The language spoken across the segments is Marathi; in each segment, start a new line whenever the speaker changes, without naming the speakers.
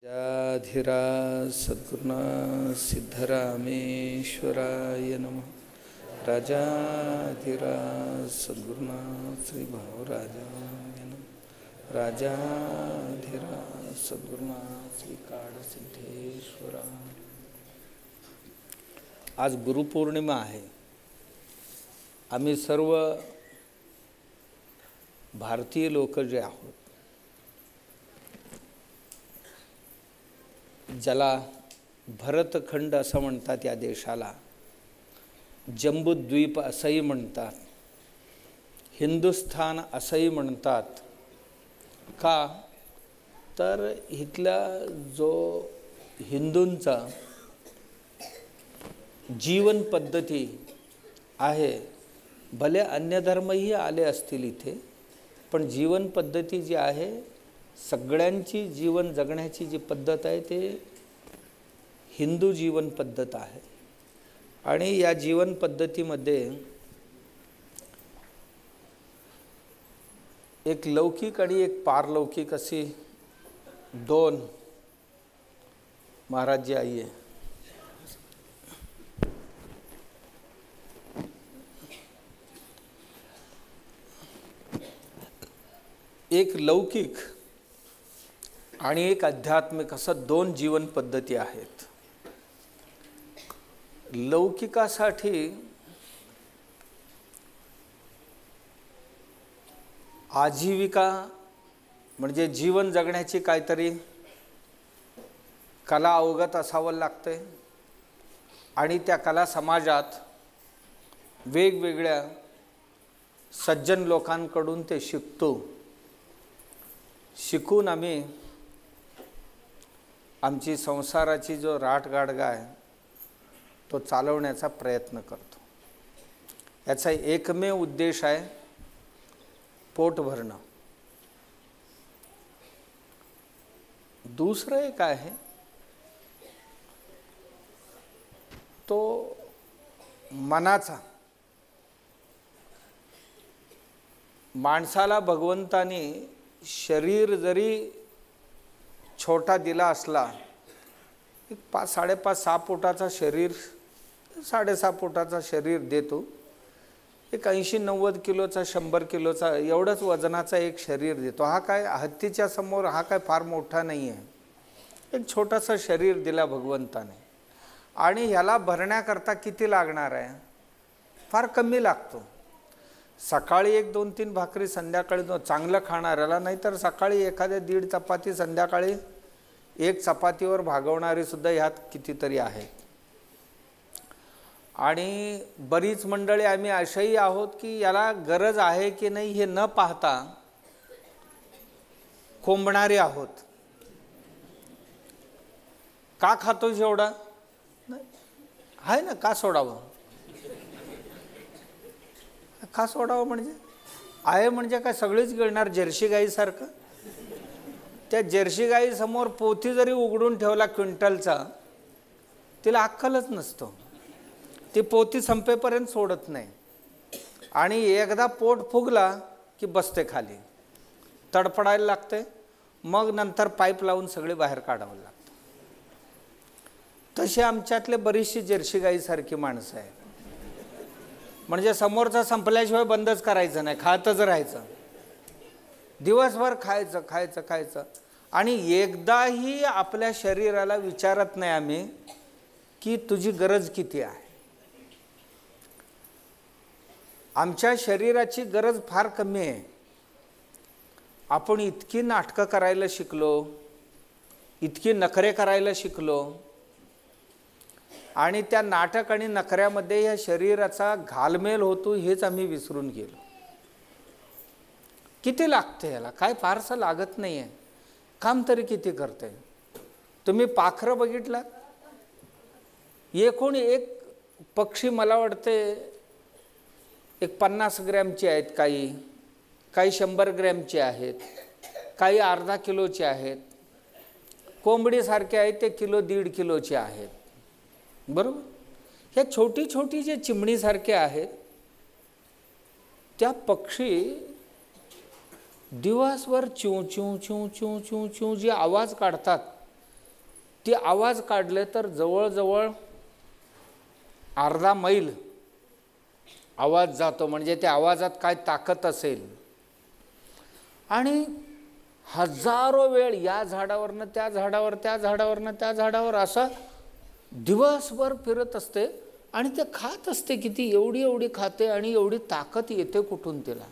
राजाधिराज सद्गुरुनाथ सिद्धरामेश्वराय नमः। राजाधिराज सद्गुरुनाथ श्री भावराजाय नमः। राजाधिराज सद्गुरुनाथ श्री काळसिद्धेश्वरा। आज गुरुपौर्णिमा आहे। आम्ही सर्व भारतीय लोक जे आहोत, ज्याला भरतखंड असं म्हणतात, या देशाला जम्बूद्वीप असंही म्हणतात, हिंदुस्थान असंही म्हणतात। का तर इथला जो हिंदूंचा जीवन पद्धती आहे, भले अन्य धर्मही आले असतील इथे, पण जीवन पद्धती जी आहे, सगळ्यांची जीवन जगण्याची जी पद्धत आहे ते हिंदू जीवन पद्धत आहे। आणि या जीवन पद्धतीमध्ये एक लौकिक आणि एक पारलौकिक अशी दोन, महाराज जी आइए, एक लौकिक आणि एक आध्यात्मिक असं दोन जीवन पद्धती आहेत। लौकिकासाठी आजीविका म्हणजे जीवन जगण्याची काहीतरी कला अवगत असावं लागते आणि त्या कला समाजात वेगवेगळ्या सज्जन लोकांकडून ते शिकतो। शिकून आम्ही आमची संसाराची जो राटगाडगा आहे तो चालवण्याचा प्रयत्न करतो। याचा एकमेव उद्देश आहे पोट भरणं। दुसरं एक आहे तो मनाचा। माणसाला भगवंताने शरीर जरी छोटा दिला असला, एक 5-5.5-6 फुटाचा शरीर, 6.5 फुटाचा शरीर देतो, एक 80-90 किलोचा 100 किलोचा एवढंच वजनाचा एक शरीर देतो। हा काय हत्तीच्या समोर हा काय फार मोठा नाही आहे, एक छोटासा शरीर दिला भगवंताने। आणि ह्याला भरण्याकरता किती लागणार आहे? फार कमी लागतो। सकाळी 1-2-3 भाकरी, संध्याकाळी चांगलं खाणाऱ्याला, नाहीतर सकाळी एखाद्या 1.5 चपाती, संध्याकाळी 1 चपातीवर भागवणारी सुद्धा ह्यात कितीतरी आहेत। आणि बरीच मंडळी आम्ही अशाही आहोत की याला गरज आहे की नाही हे न पाहता कोंबणारे आहोत। का खातोस एवढा? आहे ना, का सोडावं? का सोडावं म्हणजे आहे म्हणजे काय सगळीच गिळणार जर्सी गाईसारखं? त्या जर्सी गाई समोर पोथी जरी उघडून ठेवला क्विंटलचा, तिला अक्कलच नसतो। ती पोथी संपेपर्यंत सोडत नाही आणि एकदा पोट फुगला की बसते खाली, तडफडायला लागते, मग नंतर पाईप लावून सगळे बाहेर काढावं लागतं। तशी आमच्यातले बरीचशी जर्सी गाईसारखी माणसं आहेत। म्हणजे समोरचा संपल्याशिवाय बंदच करायचं नाही, खातच राहायचं, दिवसभर खायचं खायचं खायचं। आणि एकदाही आपल्या शरीराला विचारत नाही आम्ही की तुझी गरज किती आहे। आमच्या शरीराची गरज फार कमी आहे। आपण इतकी नाटकं करायला शिकलो, इतकी नखरे करायला शिकलो, आणि त्या नाटक आणि नखऱ्यामध्ये या शरीराचा घालमेल होतो हेच आम्ही विसरून गेलो। किती लागते याला? काय फारसं लागत नाही आहे, काम तरी किती करते? तुम्ही पाखरं बघितलं? एकूण एक पक्षी मला वाटते एक 50 ग्रॅमचे आहेत, काही 100 ग्रॅमचे आहेत, काही अर्धा किलोचे आहेत, कोंबडीसारखे आहेत ते 1-1.5 किलोचे आहेत, बरोबर? ह्या छोटी छोटी जे चिमणीसारखे आहेत, त्या पक्षी दिवसभर चू चू चू चू चू चू जे आवाज काढतात ती आवाज काढले तर जवळजवळ अर्धा मैल आवाज जातो, म्हणजे त्या आवाजात काय ताकद असेल. आणि हजारो वेळ या झाडावरनं त्या झाडावर, त्या झाडावरनं त्या झाडावर असं दिवसभर फिरत असते. आणि ते खात असते किती, एवढी एवढी खाते आणि एवढी ताकद येते कुठून तिला.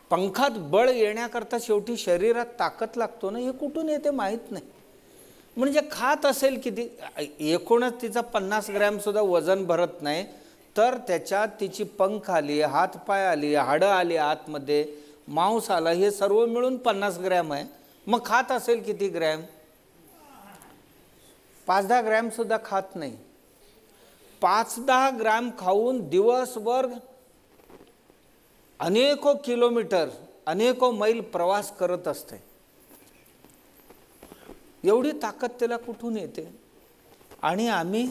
पंखात बळ येण्याकरता शेवटी शरीरात ताकद लागतो ना, हे कुठून येते माहीत नाही. म्हणजे खात असेल किती, एकूणच तिचा 50 ग्रॅम सुद्धा वजन भरत नाही, तर त्याच्यात तिची पंख आली, हातपाय आली, हाडं आली आतमध्ये, मांस आला, हे सर्व मिळून 50 ग्रॅम आहे. मग खात असेल किती ग्रॅम? 5-10 ग्रॅम सुद्धा खात नाही. 5-10 ग्रॅम खाऊन दिवसभर अनेको किलोमीटर, अनेको मैल प्रवास करत असते. एवढी ताकद त्याला कुठून येते? आणि आम्ही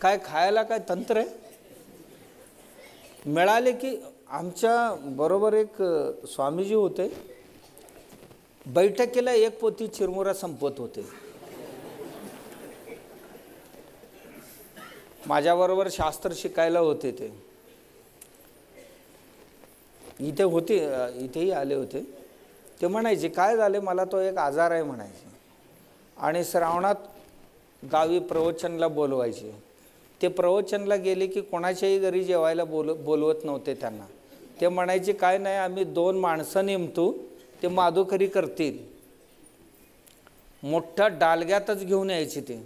काय खायला काय तंत्र आहे? मिळाले की आमच्या बरोबर एक स्वामीजी होते, बैठकीला एक पोती चिरमुरा संपवत होते. माझ्याबरोबर शास्त्र शिकायला होते ते, इथे होते, इथेही आले होते. ते म्हणायचे काय झाले, मला तो एक आजार आहे म्हणायचे. आणि श्रावणात गावी प्रवचनला बोलवायचे. ते प्रवचनला गेले की कोणाच्याही घरी जेवायला बोलवत नव्हते त्यांना. ते म्हणायचे काय नाही, आम्ही 2 माणसं नेमतो, ते माधुकरी करतील. मोठ्या डालग्यातच घेऊन यायचे ते.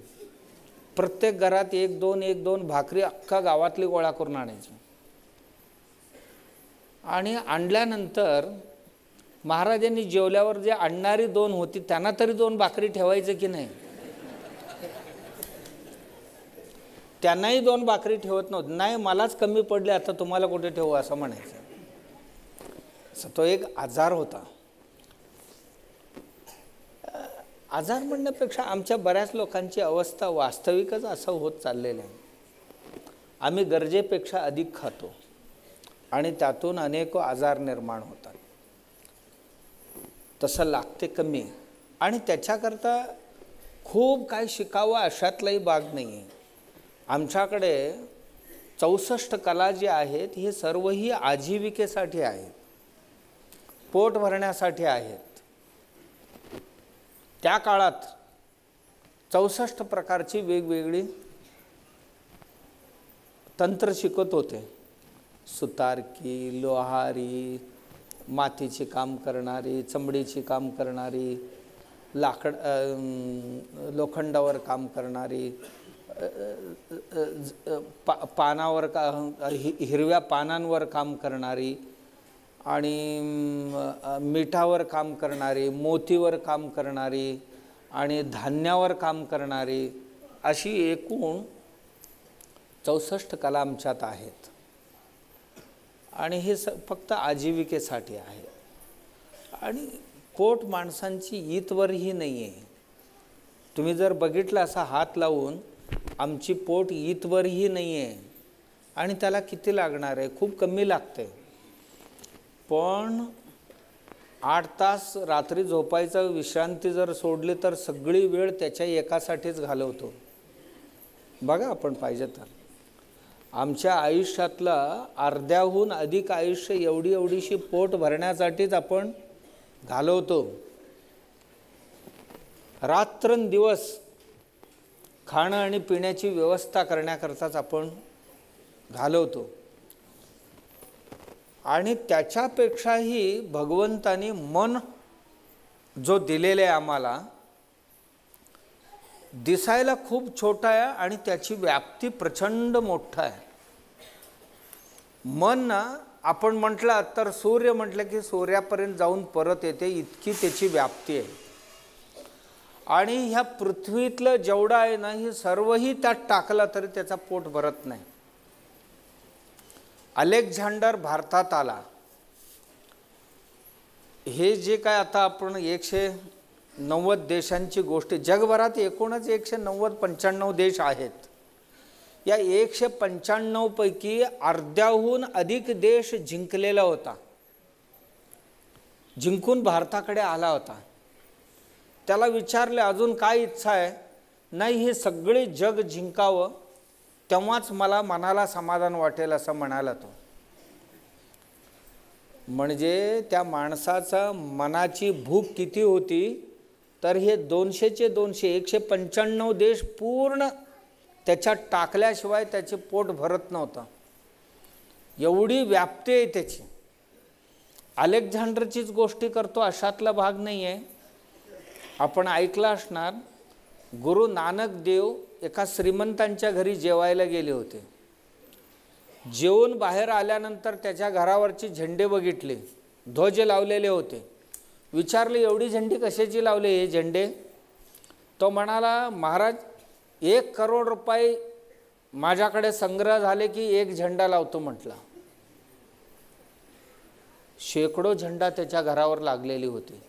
प्रत्येक घरात 1-2 भाकरी अख्खा गावातली गोळा करून आणायची. आणि आणल्यानंतर महाराजांनी जेवल्यावर जे आणणारी 2 होती त्यांना तरी 2 भाकरी ठेवायचं की नाही? त्यांनाही 2 भाकरी ठेवत नव्हते. नाही मलाच कमी पडले, आता तुम्हाला कुठे ठेवू असं म्हणायचं. तो एक आजार होता. आजार म्हणण्यापेक्षा आमच्या बऱ्याच लोकांची अवस्था वास्तविकच असं होत चाललेलं आहे. आम्ही गरजेपेक्षा अधिक खातो आणि त्यातून अनेक आजार निर्माण होतात. तसं लागते कमी, आणि त्याच्याकरता खूप काय शिकावं अशातलाही भाग नाही आहे. आमच्याकडे 64 कला जे आहेत हे सर्वही आजीविकेसाठी आहेत, पोट भरण्यासाठी आहेत. त्या काळात 64 प्रकारची वेगवेगळी तंत्र शिकत होते. सुतारकी, लोहारी, मातीचे काम करणारी, चमडीचे काम करणारी, लोखंडावर काम करणारी, पानावर हिरव्या पानांवर काम करणारी, आणि मिठावर काम करणारी, मोतीवर काम करणारी, आणि धान्यावर काम करणारी, अशी एकूण 64 कला आमच्यात आहेत. आणि हे फक्त आजीविकेसाठी आहे. आणि पोट माणसांची ईतवरही नाही आहे. तुम्ही जर बघितलं असा हात लावून, आमची पोट ईतवरही नाही आहे. आणि त्याला किती लागणार आहे? खूप कमी लागते. पण 8 तास रात्री झोपायचं, विश्रांती जर सोडली तर सगळी वेळ त्याच्या एकासाठीच घालवतो. बघा आपण पाहिजे तर आमच्या आयुष्यातलं अर्ध्याहून अधिक आयुष्य एवढीशी पोट भरण्यासाठीच आपण घालवतो. रात्रंदिवस खाणं आणि पिण्याची व्यवस्था करण्याकरताच आपण घालवतो. आणि त्याच्यापेक्षाही भगवंतानी मन जो दिलेला आहे आम्हाला, दिसायला खूप छोटा आहे आणि त्याची व्याप्ती प्रचंड मोठा आहे. मन ना, आपण म्हटलं तर सूर्य म्हटलं की सूर्यापर्यंत जाऊन परत येते, इतकी त्याची व्याप्ती आहे. आणि ह्या पृथ्वीतलं जेवढं आहे ना, हे सर्वही त्यात टाकलं तरी त्याचा पोट भरत नाही. अलेक्झांडर भारतात आला. हे जे काय आता आपण 190 देशांची गोष्ट, जगभरात एकूणच 190-95 देश आहेत. या 195 पैकी अर्ध्याहून अधिक देश जिंकलेला होता. जिंकून भारताकडे आला होता. त्याला विचारले अजून काय इच्छा आहे? नाही, हे सगळे जग जिंकावं तेव्हाच मला मनाला समाधान वाटेल असं म्हणाला तो. म्हणजे त्या माणसाचा मनाची भूक किती होती तर हे 200चे 200 195 देश पूर्ण त्याच्यात टाकल्याशिवाय त्याचे पोट भरत नव्हतं. एवढी व्याप्ती आहे त्याची. अलेक्झांडरचीच गोष्टी करतो अशातला भाग नाही आहे. आपण ऐकलं असणार, गुरु नानक देव एका श्रीमंतांच्या घरी जेवायला गेले होते. जेवून बाहेर आल्यानंतर त्याच्या घरावरची झेंडे बघितले, ध्वज लावलेले होते. विचारले एवढी झेंडी कशाची लावले हे झेंडे? तो म्हणाला, महाराज 1 करोड रुपये माझ्याकडे संग्रह झाले की एक झेंडा लावतो म्हटला. शेकडो झेंडा त्याच्या घरावर लागलेली होती.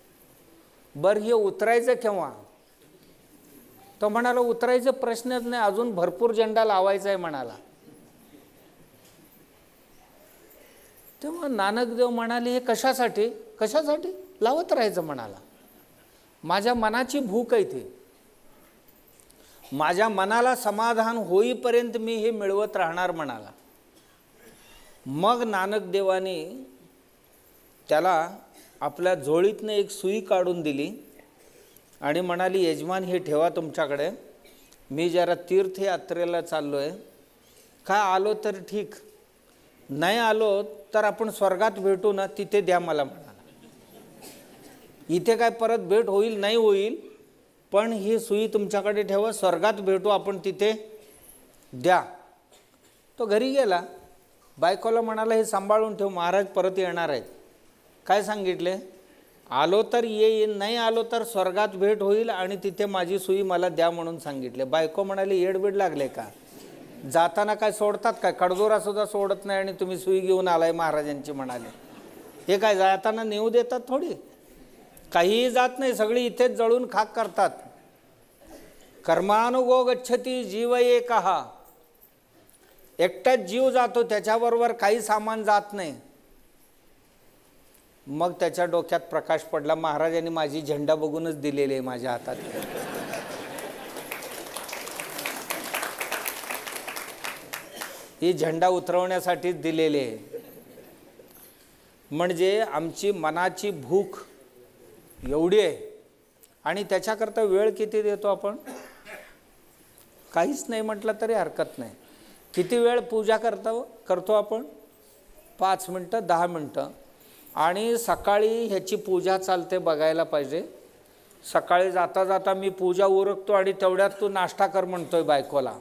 बरं हे उतरायचं केव्हा? तो म्हणाला उतरायचं प्रश्नच नाही, अजून भरपूर झेंडा लावायचा आहे म्हणाला. तेव्हा नानकदेव म्हणाले हे कशासाठी? कशासाठी लावत राहायचं म्हणाला. माझ्या मनाची भूक आहे ती. माझ्या मनाला समाधान होईपर्यंत मी हे मिळवत राहणार म्हणाला. मग नानकदेवाने त्याला आपल्या झोळीतनं एक सुई काढून दिली आणि म्हणाली, यजमान हे ठेवा तुमच्याकडे, मी जरा तीर्थयात्रेला चाललो आहे, काय आलो तर ठीक, नाही आलो तर आपण स्वर्गात भेटू ना, तिथे द्या मला म्हणाला. इथे काय परत भेट होईल नाही होईल, पण ही सुई तुमच्याकडे ठेवा, स्वर्गात भेटू आपण तिथे द्या. तो घरी गेला. बायकोला म्हणाला हे सांभाळून ठेव, महाराज परत येणार आहेत. काय सांगितले? आलो तर येईन, नाही आलो तर स्वर्गात भेट होईल आणि तिथे माझी सुई मला द्या म्हणून सांगितले. बायको म्हणाली येडबीड लागले का? जाताना काय सोडतात काय? कडदोरा सुद्धा सोडत नाही आणि तुम्ही सुई घेऊन आलाय महाराजांची म्हणाले. हे काय जाताना नेऊ देतात थोडी? काहीही जात नाही, सगळी इथेच जळून खाक करतात. कर्मानुगो गच्छती जीव एकहा. एकटाच जीव जातो, त्याच्याबरोबर काही सामान जात नाही. मग त्याच्या डोक्यात प्रकाश पडला, महाराजांनी माझी झेंडा बघूनच दिलेली आहे माझ्या हातात. ही झेंडा उतरवण्यासाठीच दिलेली आहे. म्हणजे आमची मनाची भूक एवढी आहे आणि त्याच्याकरता वेळ किती देतो आपण? काहीच नाही म्हटलं तरी हरकत नाही. किती वेळ पूजा करतो आपण? 5 मिनटं 10 मिनटं. आणि सकाळी ह्याची पूजा चालते बघायला पाहिजे. सकाळी जाता जाता मी पूजा उरकतो आणि तेवढ्यात तू नाश्ता कर म्हणतोय बायकोला.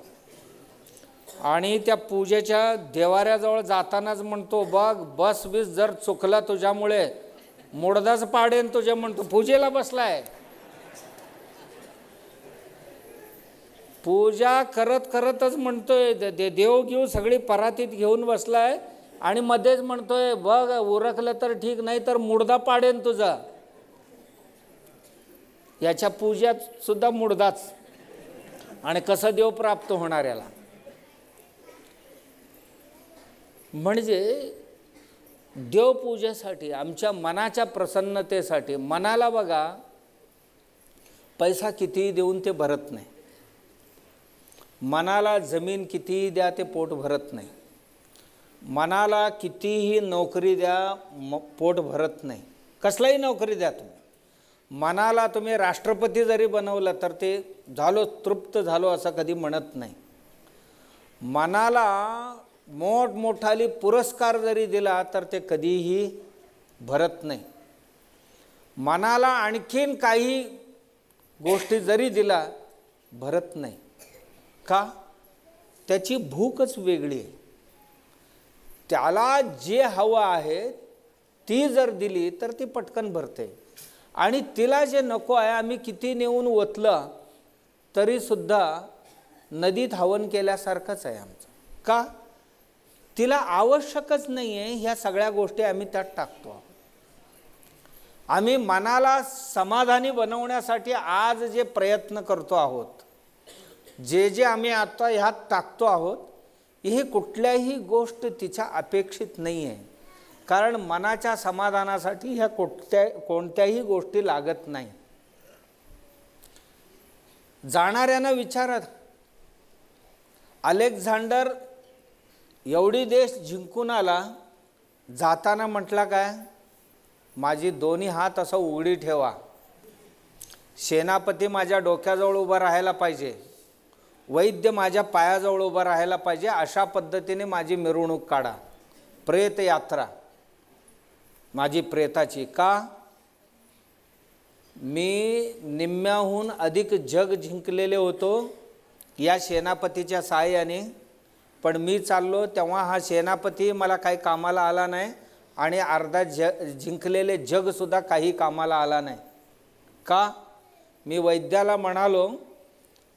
आणि त्या पूजेच्या देवाऱ्याजवळ जातानाच म्हणतो बघ बस बीस जर चुकला तुझ्यामुळे मुडदाच पाडेन तुझ्या म्हणतो. पूजेला बसलाय, पूजा करत करतच म्हणतोय, देव घेऊ सगळी परातीत घेऊन बसलाय आणि मध्येच म्हणतोय बघ उरकलं तर ठीक, नाही तर मुडदा पाडेन तुझा. याच्या पूजात सुद्धा मुडदाच. आणि कसं देव प्राप्त होणार याला? म्हणजे देवपूजेसाठी, आमच्या मनाच्या प्रसन्नतेसाठी, मनाला बघा पैसा कितीही देऊन ते भरत नाही. मनाला जमीन कितीही द्या ते पोट भरत नाही. मनाला कितीही नोकरी द्या पोट भरत नाही. कसलाही नोकरी द्या तुम्ही, मनाला तुम्ही राष्ट्रपती जरी बनवलं तर ते झालो तृप्त झालो असं कधी म्हणत नाही. मनाला मोठमोठाली पुरस्कार जरी दिला तर ते कधीही भरत नाही. मनाला आणखीन काही गोष्टी जरी दिला भरत नाही. का? त्याची भूकच वेगळी आहे. त्याला जे हवं आहे ती जर दिली तर ती पटकन भरते. आणि तिला जे नको आहे आम्ही किती नेऊन ओतलं तरीसुद्धा नदीत हवन केल्यासारखंच आहे आमचं. का? तिला आवश्यकच नाही आहे ह्या सगळ्या गोष्टी आम्ही त्यात टाकतो. आम्ही मनाला समाधानी बनवण्यासाठी आज जे प्रयत्न करतो आहोत, जे आम्ही आता ह्यात टाकतो आहोत, ही कुठल्याही गोष्ट तिच्या अपेक्षित नाही आहे. कारण मनाच्या समाधानासाठी ह्या कोणत्याही गोष्टी लागत नाही. जाणाऱ्यांना विचारत, अलेक्झांडर एवढी देश जिंकून आला, जाताना म्हटला काय, माझी दोन्ही हात असं उघडी ठेवा, सेनापती माझ्या डोक्याजवळ उभा राहायला पाहिजे, वैद्य माझ्या पायाजवळ उभा राहायला पाहिजे, अशा पद्धतीने माझी मिरवणूक काढा, प्रेत यात्रा माझी प्रेताची. का? मी निम्म्याहून अधिक जग जिंकलेले होतो या सेनापतीच्या सहाय्याने, पण मी चाललो तेव्हा हा सेनापती मला काही कामाला आला नाही आणि अर्धा जिंकलेले जगसुद्धा काही कामाला आला नाही. का? मी वैद्याला म्हणालो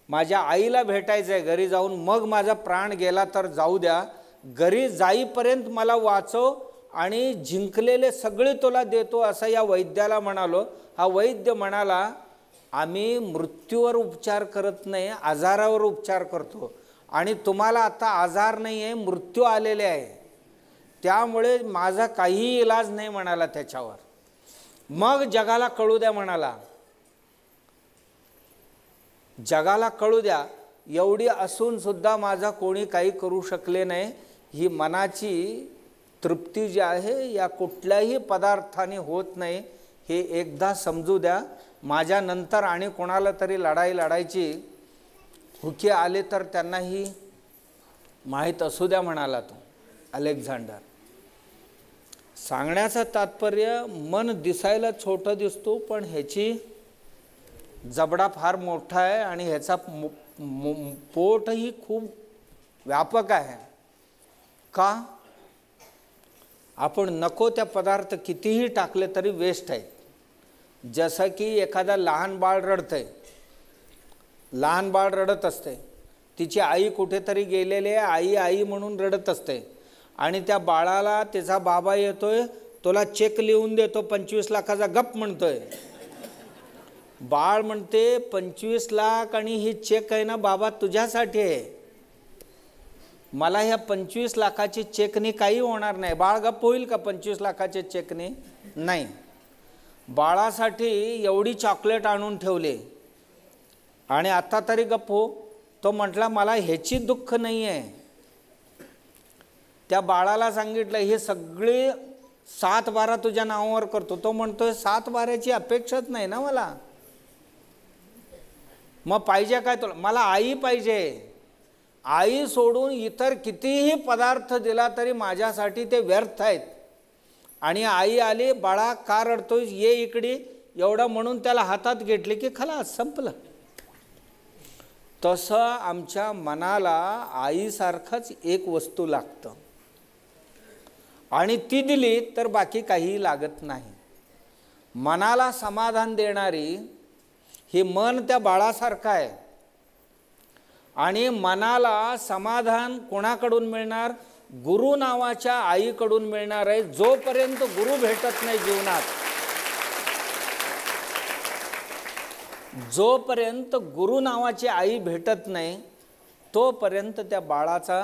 माझ्या आईला भेटायचं आहे घरी जाऊन, मग माझा प्राण गेला तर जाऊ द्या, घरी जाईपर्यंत मला वाचव आणि जिंकलेले सगळे तुला देतो, असं या वैद्याला म्हणालो. हा वैद्य म्हणाला, आम्ही मृत्यूवर उपचार करत नाही, आजारावर उपचार करतो, आणि तुम्हाला आता आजार नाही आहे, मृत्यू आलेले आहे, त्यामुळे माझा काहीही इलाज नाही म्हणाला त्याच्यावर. मग जगाला कळू द्या म्हणाला, जगाला कळू द्या, एवढी असून सुद्धा माझा कोणी काही करू शकले नाही. ही मनाची तृप्ती जी आहे या कुठल्याही पदार्थाने होत नाही, हे एकदा समजू द्या. माझ्यानंतर आणि कोणाला तरी लढाई लढायची हुकी आले तर त्यांनाही माहीत असू द्या म्हणाला तो अलेक्झांडर. सांगण्याचं तात्पर्य, मन दिसायला छोटं दिसतो पण ह्याची जबडा फार मोठा आहे आणि ह्याचा पोटही खूप व्यापक आहे. का? आपण नको त्या पदार्थ कितीही टाकले तरी वेस्ट आहे. जसं की एखादा लहान बाळ रडतंय, लहान बाळ रडत असते, तिची आई कुठेतरी गेलेली आहे, आई आई म्हणून रडत असते, आणि त्या बाळाला त्याचा बाबा येतोय, तुला चेक लिहून देतो 25 लाखाचा, गप म्हणतोय. बाळ म्हणते 25 लाख आणि ही चेक आहे ना बाबा तुझ्यासाठी आहे, मला ह्या 25 लाखाची चेकनी काही होणार नाही. बाळ गप्प होईल का 25 लाखाच्या चेकने? नाही. बाळासाठी एवढी चॉकलेट आणून ठेवले आणि आता तरी गप्प हो. तो म्हटला मला ह्याची दुःख नाही आहे. त्या बाळाला सांगितलं हे सगळे 7-12 तुझ्या नावावर करतो. तो म्हणतोय 7-12ची अपेक्षाच नाही ना मला. मग पाहिजे काय तुला? मला आई पाहिजे. आई सोडून इतर कितीही पदार्थ दिला तरी माझ्यासाठी ते व्यर्थ आहेत. आणि आई आली, बाळा का रडतोय, ये इकडे, एवढं म्हणून त्याला हातात घेतले की खलास संपलं. तसं आमच्या मनाला आईसारखंच एक वस्तू लागतं आणि ती दिली तर बाकी काहीही लागत नाही. मनाला समाधान देणारी हे मन त्या बाळासारखं आहे. आणि मनाला समाधान कोणाकडून मिळणार? गुरु नावाच्या आईकडून मिळणार आहे. जोपर्यंत गुरु भेटत नाही जीवनात, जोपर्यंत गुरु नावाची आई भेटत नाही, तोपर्यंत त्या बाळाचा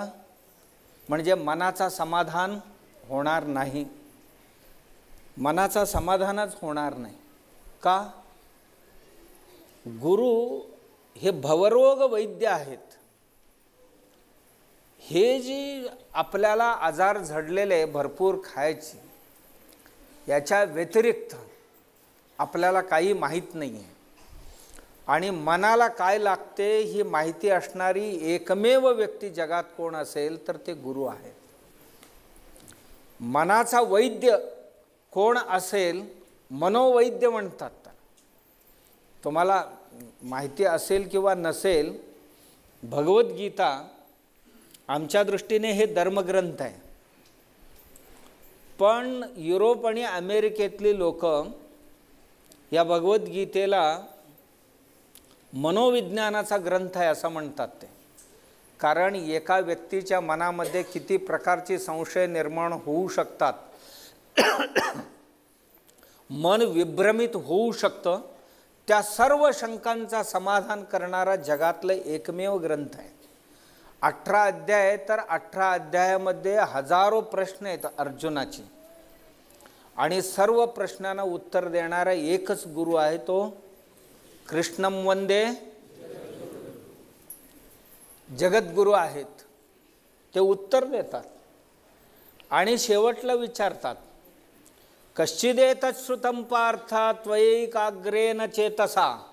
म्हणजे मनाचा समाधान होणार नाही. मनाचा समाधानच होणार नाही. का? गुरु हे भवरोग वैद्य आहेत. हे जी आपल्याला आजार झडलेले भरपूर खायचे, याच्या व्यतिरिक्त आपल्याला काही माहीत नाही आहे. आणि मनाला काय लागते ही माहिती असणारी एकमेव व्यक्ती जगात कोण असेल तर ते गुरु आहेत. मनाचा वैद्य कोण असेल? मनोवैद्य म्हणतात. तुम्हाला माहिती असेल किंवा नसेल, भगवद्गीता आमच्या दृष्टीने हे धर्मग्रंथ आहे, पण युरोप आणि अमेरिकेतली लोक या भगवद्गीतेला मनोविज्ञानाचा ग्रंथ आहे असं म्हणतात. ते कारण एका व्यक्तीच्या मनामध्ये किती प्रकारचे संशय निर्माण होऊ शकतात, मन विभ्रमित होऊ शकतं, त्या सर्व शंकांचा समाधान करणारा जगातलं एकमेव ग्रंथ आहे. 18 अध्याय, तर 18 अध्यायामध्ये हजारो प्रश्न आहेत अर्जुनाची. आणि सर्व प्रश्नांना उत्तर देणारा एकच गुरु आहे, तो कृष्णम वंदे जगद्गुरु आहेत. ते उत्तर देतात आणि शेवटला विचारतात, कश्चिदेतत् श्रुतं पार्थ त्वयैकाग्रेण चेतसा.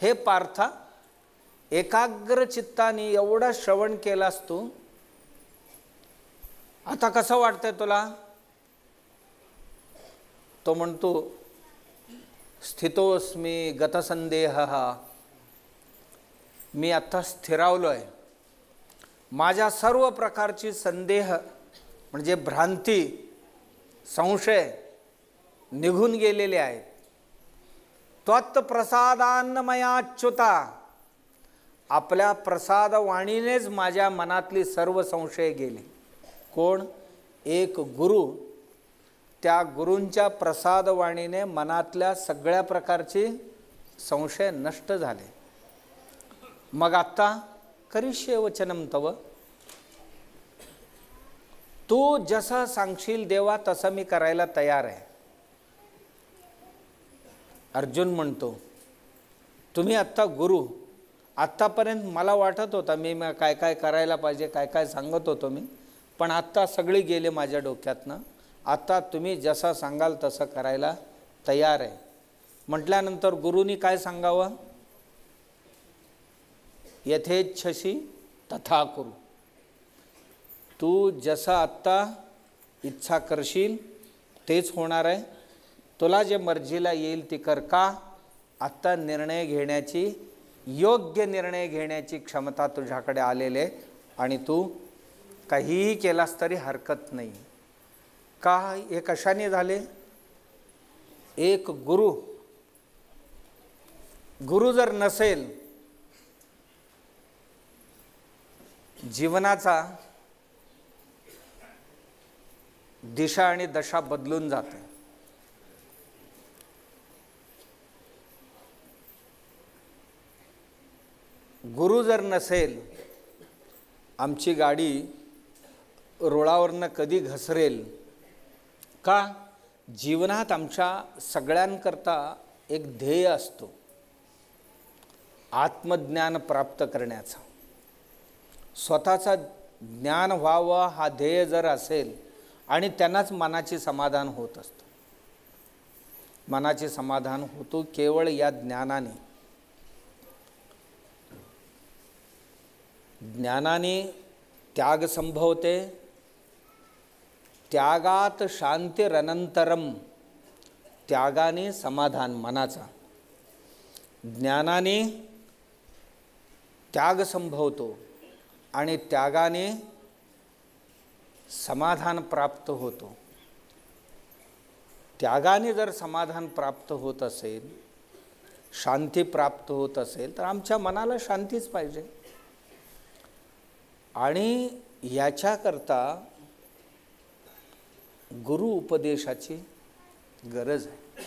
हे पार्था, एकाग्र चित्ताने एवढा श्रवण केलास तू, आता कसं वाटतंय तुला? तो म्हणतो, स्थितोस्मी गतसंदेहः. मी आता स्थिरावलोय. माझ्या सर्व प्रकारची संदेह म्हणजे भ्रांती, संशय निघून गेलेले आहेत. त्वत्प्रसादान्नमयाच्युता. आपल्या प्रसादवाणीनेच माझ्या मनातली सर्व संशय गेले. कोण? एक गुरु. त्या गुरूंच्या प्रसादवाणीने मनातल्या सगळ्या प्रकारचे संशय नष्ट झाले. मग आता करिष्ये वचनम तव. तू जसं सांगशील देवा तसं मी करायला तयार आहे. अर्जुन म्हणतो, तुम्ही आत्ता गुरु, आत्तापर्यंत मला वाटत होता मी काय काय करायला पाहिजे, काय काय सांगत होतो मी, पण आत्ता सगळी गेले माझ्या डोक्यातनं. आता तुम्ही जसं सांगाल तसं करायला तयार आहे. म्हटल्यानंतर गुरुनी काय सांगावं? यथेच्छसी तथा कुरु. तू जसं आत्ता इच्छा करशील तेच होणार आहे. तुला जे मर्जीला येईल ती कर. का? आत्ता निर्णय घेण्याची, योग्य निर्णय घेण्याची क्षमता तुझ्याकडे आलेले आणि तू काहीही केलास तरी हरकत नाही. का? हे कशाने झाले? एक गुरु. गुरु जर नसेल, जीवनाचा दिशा आणि दशा बदलून जाते. गुरु जर नसेल, आमची गाडी रुळावरनं कधी घसरेल. का? जीवनात आमच्या सगळ्यांकरता एक ध्येय असतो, आत्मज्ञान प्राप्त करण्याचा. स्वतःचा ज्ञान व्हावं हा ध्येय जर असेल आणि त्यांनाच मनाचे समाधान होत असतं. मनाचे समाधान होतो केवळ या ज्ञानाने. ज्ञानाने त्याग संभवते. त्यागात शांतिरनंतरम. त्यागाने समाधान मनाचा. ज्ञानाने त्याग संभवतो आणि त्यागाने समाधान प्राप्त होतो. त्यागाने जर समाधान प्राप्त होत असेल, शांती प्राप्त होत असेल, तर आमच्या मनाला शांतीच पाहिजे. आणि याच्याकरता गुरु उपदेशाची गरज आहे.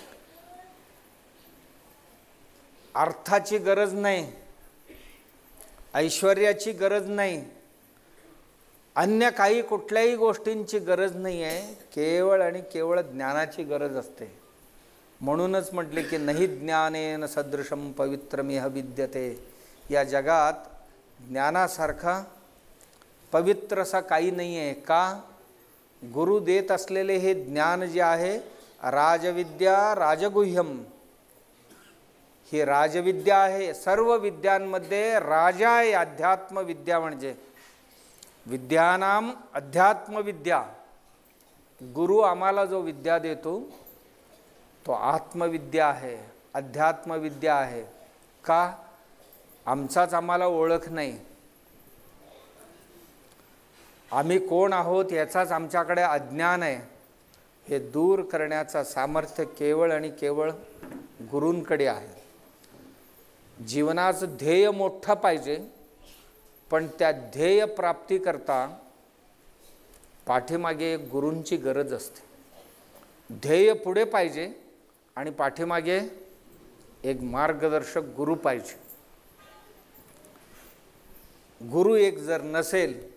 अर्थाची गरज नाही, ऐश्वर्याची गरज नाही, अन्य काही कुठल्याही गोष्टींची गरज नाही आहे. केवळ आणि केवळ ज्ञानाची गरज असते. म्हणूनच म्हटले की नहि ज्ञानेन सदृशम पवित्रमिह विद्यते. या जगात ज्ञानासारखा पवित्र असा काही नाही आहे. का? गुरु देत असलेले हे ज्ञान जे आहे, राजविद्या राजगुह्यम, ही राजविद्या आहे. सर्व विद्यांमध्ये राजा आहे अध्यात्मविद्या. म्हणजे विद्यानाम अध्यात्मविद्या. गुरु आम्हाला जो विद्या देतो तो आत्मविद्या आहे, अध्यात्मविद्या आहे. का? आमचाच आम्हाला ओळख नाही, आम्ही कोण आहोत याचाच आमच्याकडे अज्ञान आहे. हे दूर करण्याचा सामर्थ्य केवळ आणि केवळ गुरूंकडे आहे. जीवनाचं ध्येय मोठं पाहिजे, पण त्या ध्येय प्राप्तीकरता पाठीमागे एक गुरूंची गरज असते. ध्येय पुढे पाहिजे आणि पाठीमागे एक मार्गदर्शक गुरु पाहिजे. गुरु एक जर नसेल,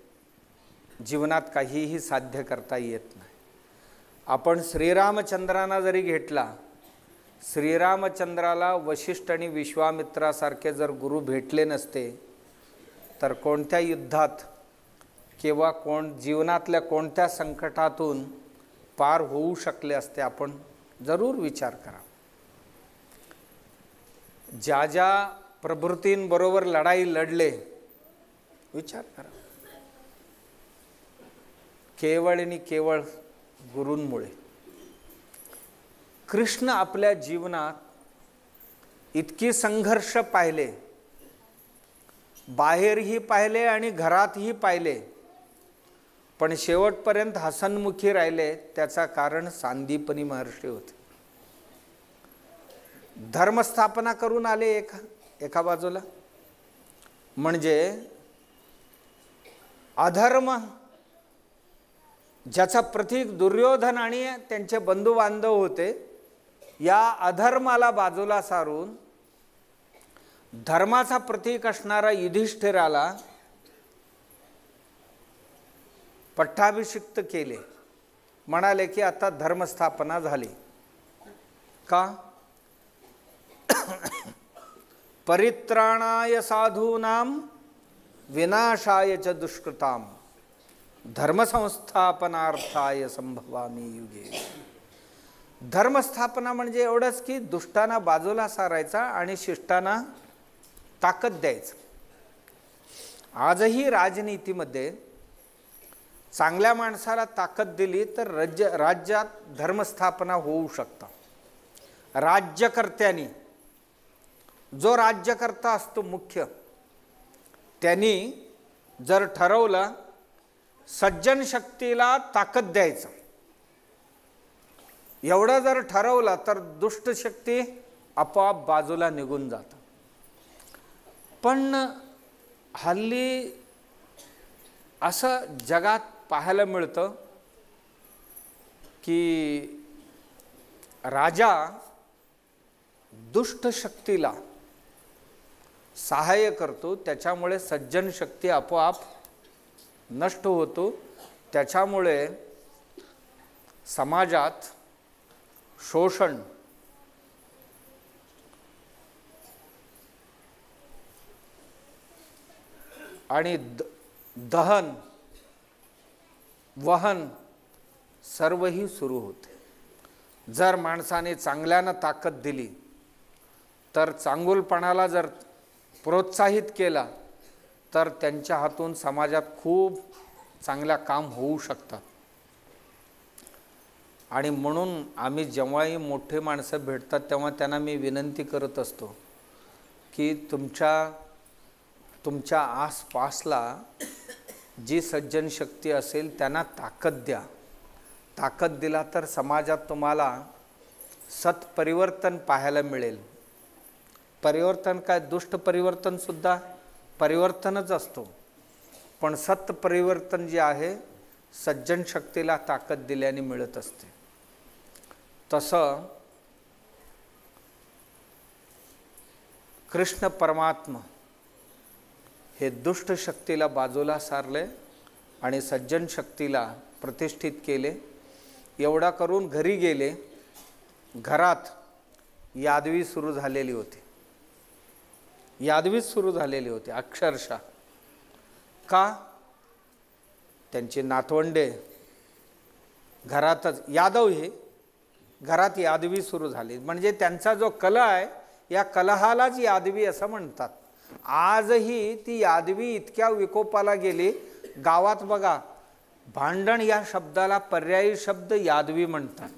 जीवनात काहीही साध्य करता येत नाही. आपण श्रीरामचंद्रांना जरी घेतला, श्रीरामचंद्राला वशिष्ठ आणि विश्वामित्रासारखे जर गुरु भेटले नसते तर कोणत्या युद्धात किंवा जीवनातल्या कोणत्या संकटातून पार होऊ शकले असते, आपण जरूर विचार करा. ज्या ज्या प्रभृतींबरोबर लढाई लढले, विचार करा, केवळ आणि केवळ गुरूंमुळे. कृष्ण आपल्या जीवनात इतकी संघर्ष पाहिले, बाहेरही पाहिले आणि घरातही पाहिले, पण शेवटपर्यंत हसनमुखी राहिले. त्याचा कारण सांदीपनी महर्षी होते. धर्मस्थापना करून आले एका बाजूला, म्हणजे अधर्म ज्याचा प्रतीक दुर्योधन आणि त्यांचे बंधू बांधव होते, या अधर्माला बाजूला सारून धर्माचा प्रतीक असणारा युधिष्ठिराला पट्टाभिषिक्त केले. म्हणाले की आता धर्मस्थापना झाली. का? परित्राणाय साधूनाम विनाशाय च दुष्कृताम धर्मसंस्थापनार्थाय संभवामी युगे. धर्मस्थापना म्हणजे एवढंच की दुष्टांना बाजूला सारायचा आणि शिष्टांना ताकद द्यायचं. आजही राजनीतीमध्ये चांगल्या माणसाला ताकद दिली तर राज्यात धर्मस्थापना होऊ शकता. राज्यकर्त्यांनी, जो राज्यकर्ता असतो मुख्य, त्यांनी जर ठरवलं सज्जन शक्तीला ताकद द्यायचं, एवढं जर ठरवलं तर दुष्ट शक्ती आपोआप बाजूला निघून जातं. पण हल्ली असं जगात पाहायला मिळतं की राजा दुष्ट शक्तीला सहाय्य करतो, त्याच्यामुळे सज्जन शक्ती आपोआप नष्ट होतो. त्याच्यामुळे समाजात शोषण, आणि दहन वहन सर्वही सुरू होते. जर माणसाने चांगल्यानं ताकद दिली, तर चांगुलपणाला जर प्रोत्साहित केला, तर त्यांच्या हातून समाजात खूप चांगल्या काम होऊ शकतात. आणि म्हणून आम्ही जेव्हाही मोठे माणसं भेटतात तेव्हा त्यांना मी विनंती करत असतो की तुमच्या आसपासला जी सज्जन शक्ती असेल त्यांना ताकद द्या. ताकद दिला तर समाजात तुम्हाला सत्परिवर्तन पाहायला मिळेल. परिवर्तन काय, दुष्ट परिवर्तनसुद्धा परिवर्तनच असतो, पण सत्परिवर्तन जे आहे सज्जन शक्तीला ताकद दिल्याने मिळत असते. तसं कृष्ण परमात्मा हे दुष्ट शक्तीला बाजूला सारले आणि सज्जन शक्तीला प्रतिष्ठित केले. एवढा करून घरी गेले. घरात यादवी सुरू झालेली होती. यादवीच सुरू झालेली होती अक्षरशः. का? त्यांची नातवंडे घरातच, यादव हे घरात यादवी सुरू झाली. म्हणजे त्यांचा जो कलह आहे, या कलहालाच यादवी असं म्हणतात. आजही ती यादवी इतक्या विकोपाला गेली. गावात बघा, भांडण या शब्दाला पर्यायी शब्द यादवी म्हणतात.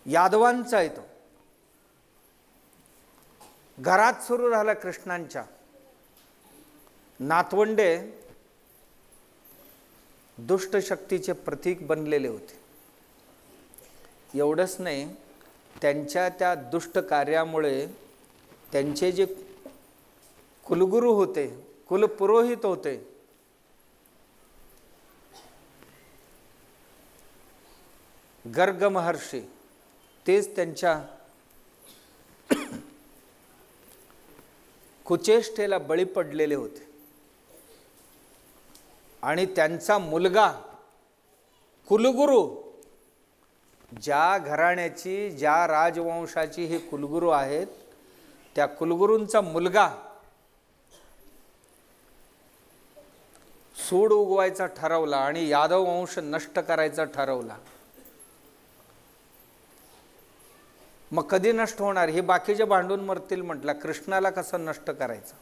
यादवांचा आहे तो. घरात सुरू झाला कृष्णांच्या. नातवंडे दुष्ट शक्तीचे प्रतीक बनलेले होते. एवढंच नाही, त्यांच्या त्या दुष्ट कार्यामुळे त्यांचे जे कुलगुरू होते, कुलपुरोहित होते, गर्ग महर्षी, तेच त्यांच्या कुचेष्टेला बळी पडलेले होते. आणि त्यांचा मुलगा कुलगुरू ज्या घराण्याची, ज्या राजवंशाची हे कुलगुरू आहेत, त्या कुलगुरूंचा मुलगा सूड उगवायचा ठरवला आणि यादव वंश नष्ट करायचा ठरवला. मग कधी नष्ट होणार? हे बाकीचे भांडून मरतील म्हटलं, कृष्णाला कसं नष्ट करायचं?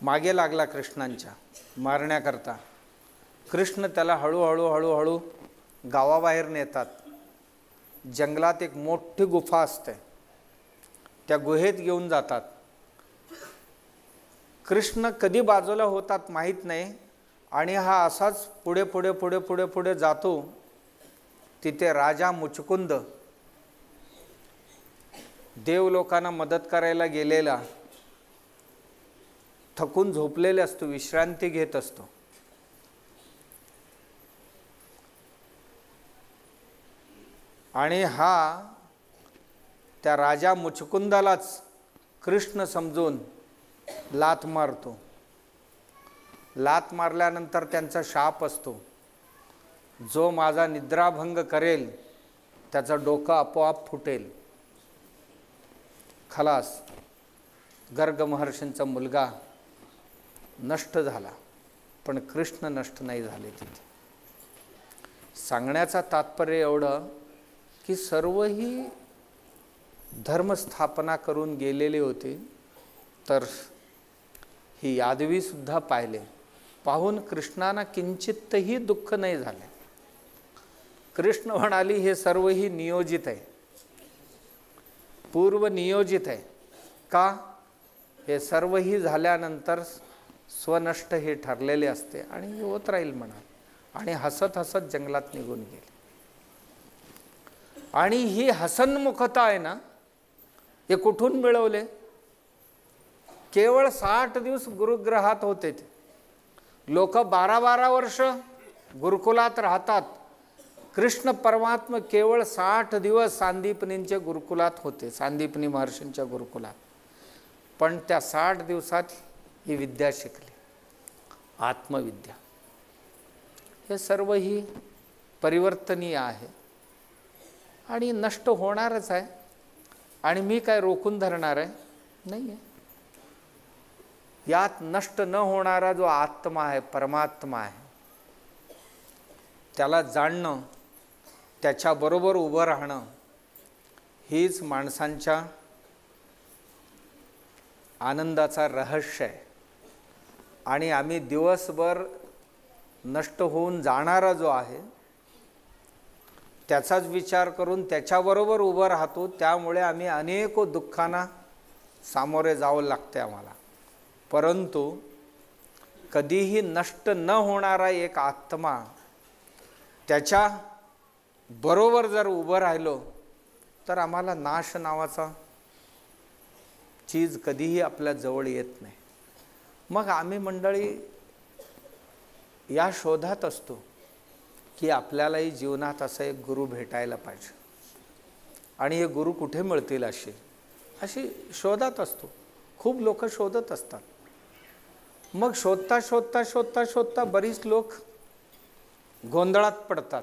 मागे लागला कृष्णांच्या मारण्याकरता. कृष्ण त्याला हळूहळू हळूहळू गावाबाहेर नेतात. जंगलात एक मोठी गुफा असते, त्या गुहेत घेऊन जातात. कृष्ण कधी बाजूला होतात माहीत नाही, आणि हा असाच पुढे पुढे पुढे पुढे पुढे जातो. तिथे राजा मुचकुंद देवलोकांना मदत करायला गेलेला थकून झोपलेले असतो, विश्रांती घेत असतो. आणि हा त्या राजा मुचकुंदालाच कृष्ण समजून लात मारतो. लात मारल्यानंतर त्यांचा शाप असतो, जो माझा निद्राभंग करेल त्याचं डोकं आपोआप फुटेल. खलास. गर्ग महर्षींचा मुलगा नष्ट झाला, पण कृष्ण नष्ट नाही झाले. तिथे सांगण्याचा तात्पर्य एवढं की सर्वही धर्मस्थापना करून गेलेले होते, तर ही यादवी सुद्धा पाहिले. पाहून कृष्णांना किंचितही दुःख नाही झाले. कृष्ण म्हणाली, हे सर्वही नियोजित आहे, पूर्व नियोजित आहे. का? हे सर्वही झाल्यानंतर स्वनष्ट हे ठरलेले असते आणि होत राहील म्हणा. आणि हसत हसत जंगलात निघून गेले. आणि ही हसनमुखता आहे ना, हे कुठून मिळवले? केवळ 60 दिवस गुरुग्रहात होते ते लोक. 12-12 वर्ष गुरुकुलात राहतात. कृष्ण परमात्मा केवळ 60 दिवस सांदीपनींच्या गुरुकुलात होते, सांदीपनी महर्षींच्या गुरुकुलात. पण त्या 60 दिवसात ही विद्या शिकली, आत्मविद्या. हे सर्व ही परिवर्तनीय आहे आणि नष्ट होणारच आहे. आणि मी काय रोखून धरणार आहे? नाही आहे. यात नष्ट न होणारा जो आत्मा आहे, परमात्मा आहे, त्याला जाणणं, त्याच्याबरोबर उभं राहणं, हीच माणसांच्या आनंदाचा रहस्य आहे. आणि आम्ही दिवसभर नष्ट होऊन जाणारा जो आहे त्याचाच विचार करून त्याच्याबरोबर उभं राहतो. त्यामुळे आम्ही अनेक दुःखांना सामोरे जावं लागते आम्हाला. परंतु कधीही नष्ट न होणारा एक आत्मा, त्याच्या बरोबर जर उभं राहिलो तर आम्हाला नाश नावाचा चीज कधीही आपल्या जवळ येत नाही. मग आम्ही मंडळी या शोधात असतो की आपल्यालाही जीवनात असा एक गुरु भेटायला पाहिजे. आणि हे गुरु कुठे मिळतील अशी शोधात असतो. खूप लोक शोधत असतात. मग शोधता शोधता शोधता शोधता बरीच लोक गोंधळात पडतात.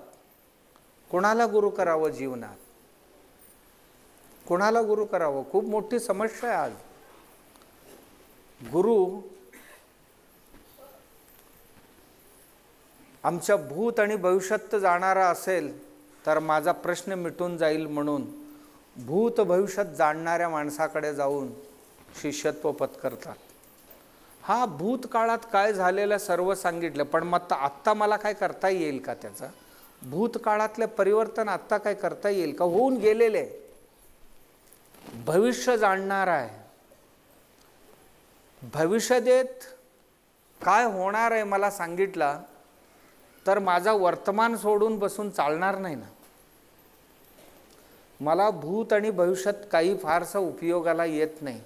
कोणाला गुरु करावं जीवनात? कोणाला गुरु करावं? खूप मोठी समस्या आहे आज. गुरु आमच्या भूत आणि भविष्यात जाणारा असेल तर माझा प्रश्न मिटून जाईल म्हणून भूत भविष्यात जाणणाऱ्या माणसाकडे जाऊन शिष्यत्व पत्करतात. हा भूतकाळात काय झालेलं सर्व सांगितलं, पण मग आत्ता मला काय करता येईल का? त्याचा भूतकाळातले परिवर्तन आत्ता काय करता येईल का? होऊन गेलेले. भविष्य जाणणारा आहे. भविष्यात काय होणार आहे मला सांगितलं तर माझा वर्तमान सोडून बसून चालणार नाही ना. मला भूत आणि भविष्यात काही फारसा उपयोगाला येत नाही.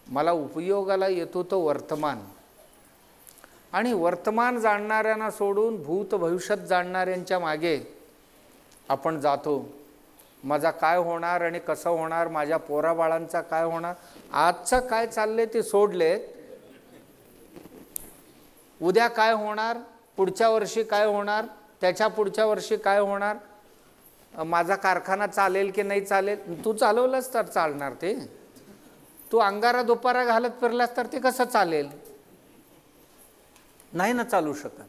मला उपयोगाला येतो तो वर्तमान. आणि वर्तमान जाणणाऱ्यांना सोडून भूत भविष्यात जाणणाऱ्यांच्या मागे आपण जातो. माझा काय होणार आणि कसं होणार, माझ्या पोराबाळांचा काय होणार, आजचं काय चालले ते सोडलेत उद्या काय होणार, पुढच्या वर्षी काय होणार, त्याच्या पुढच्या वर्षी काय होणार, माझा कारखाना चालेल की नाही चालेल. तू चालवलंच तर चालणार ते. तू अंगारा दुपारा घालत फिरलास तर ते कसं चालेल? नाही ना चालू शकत.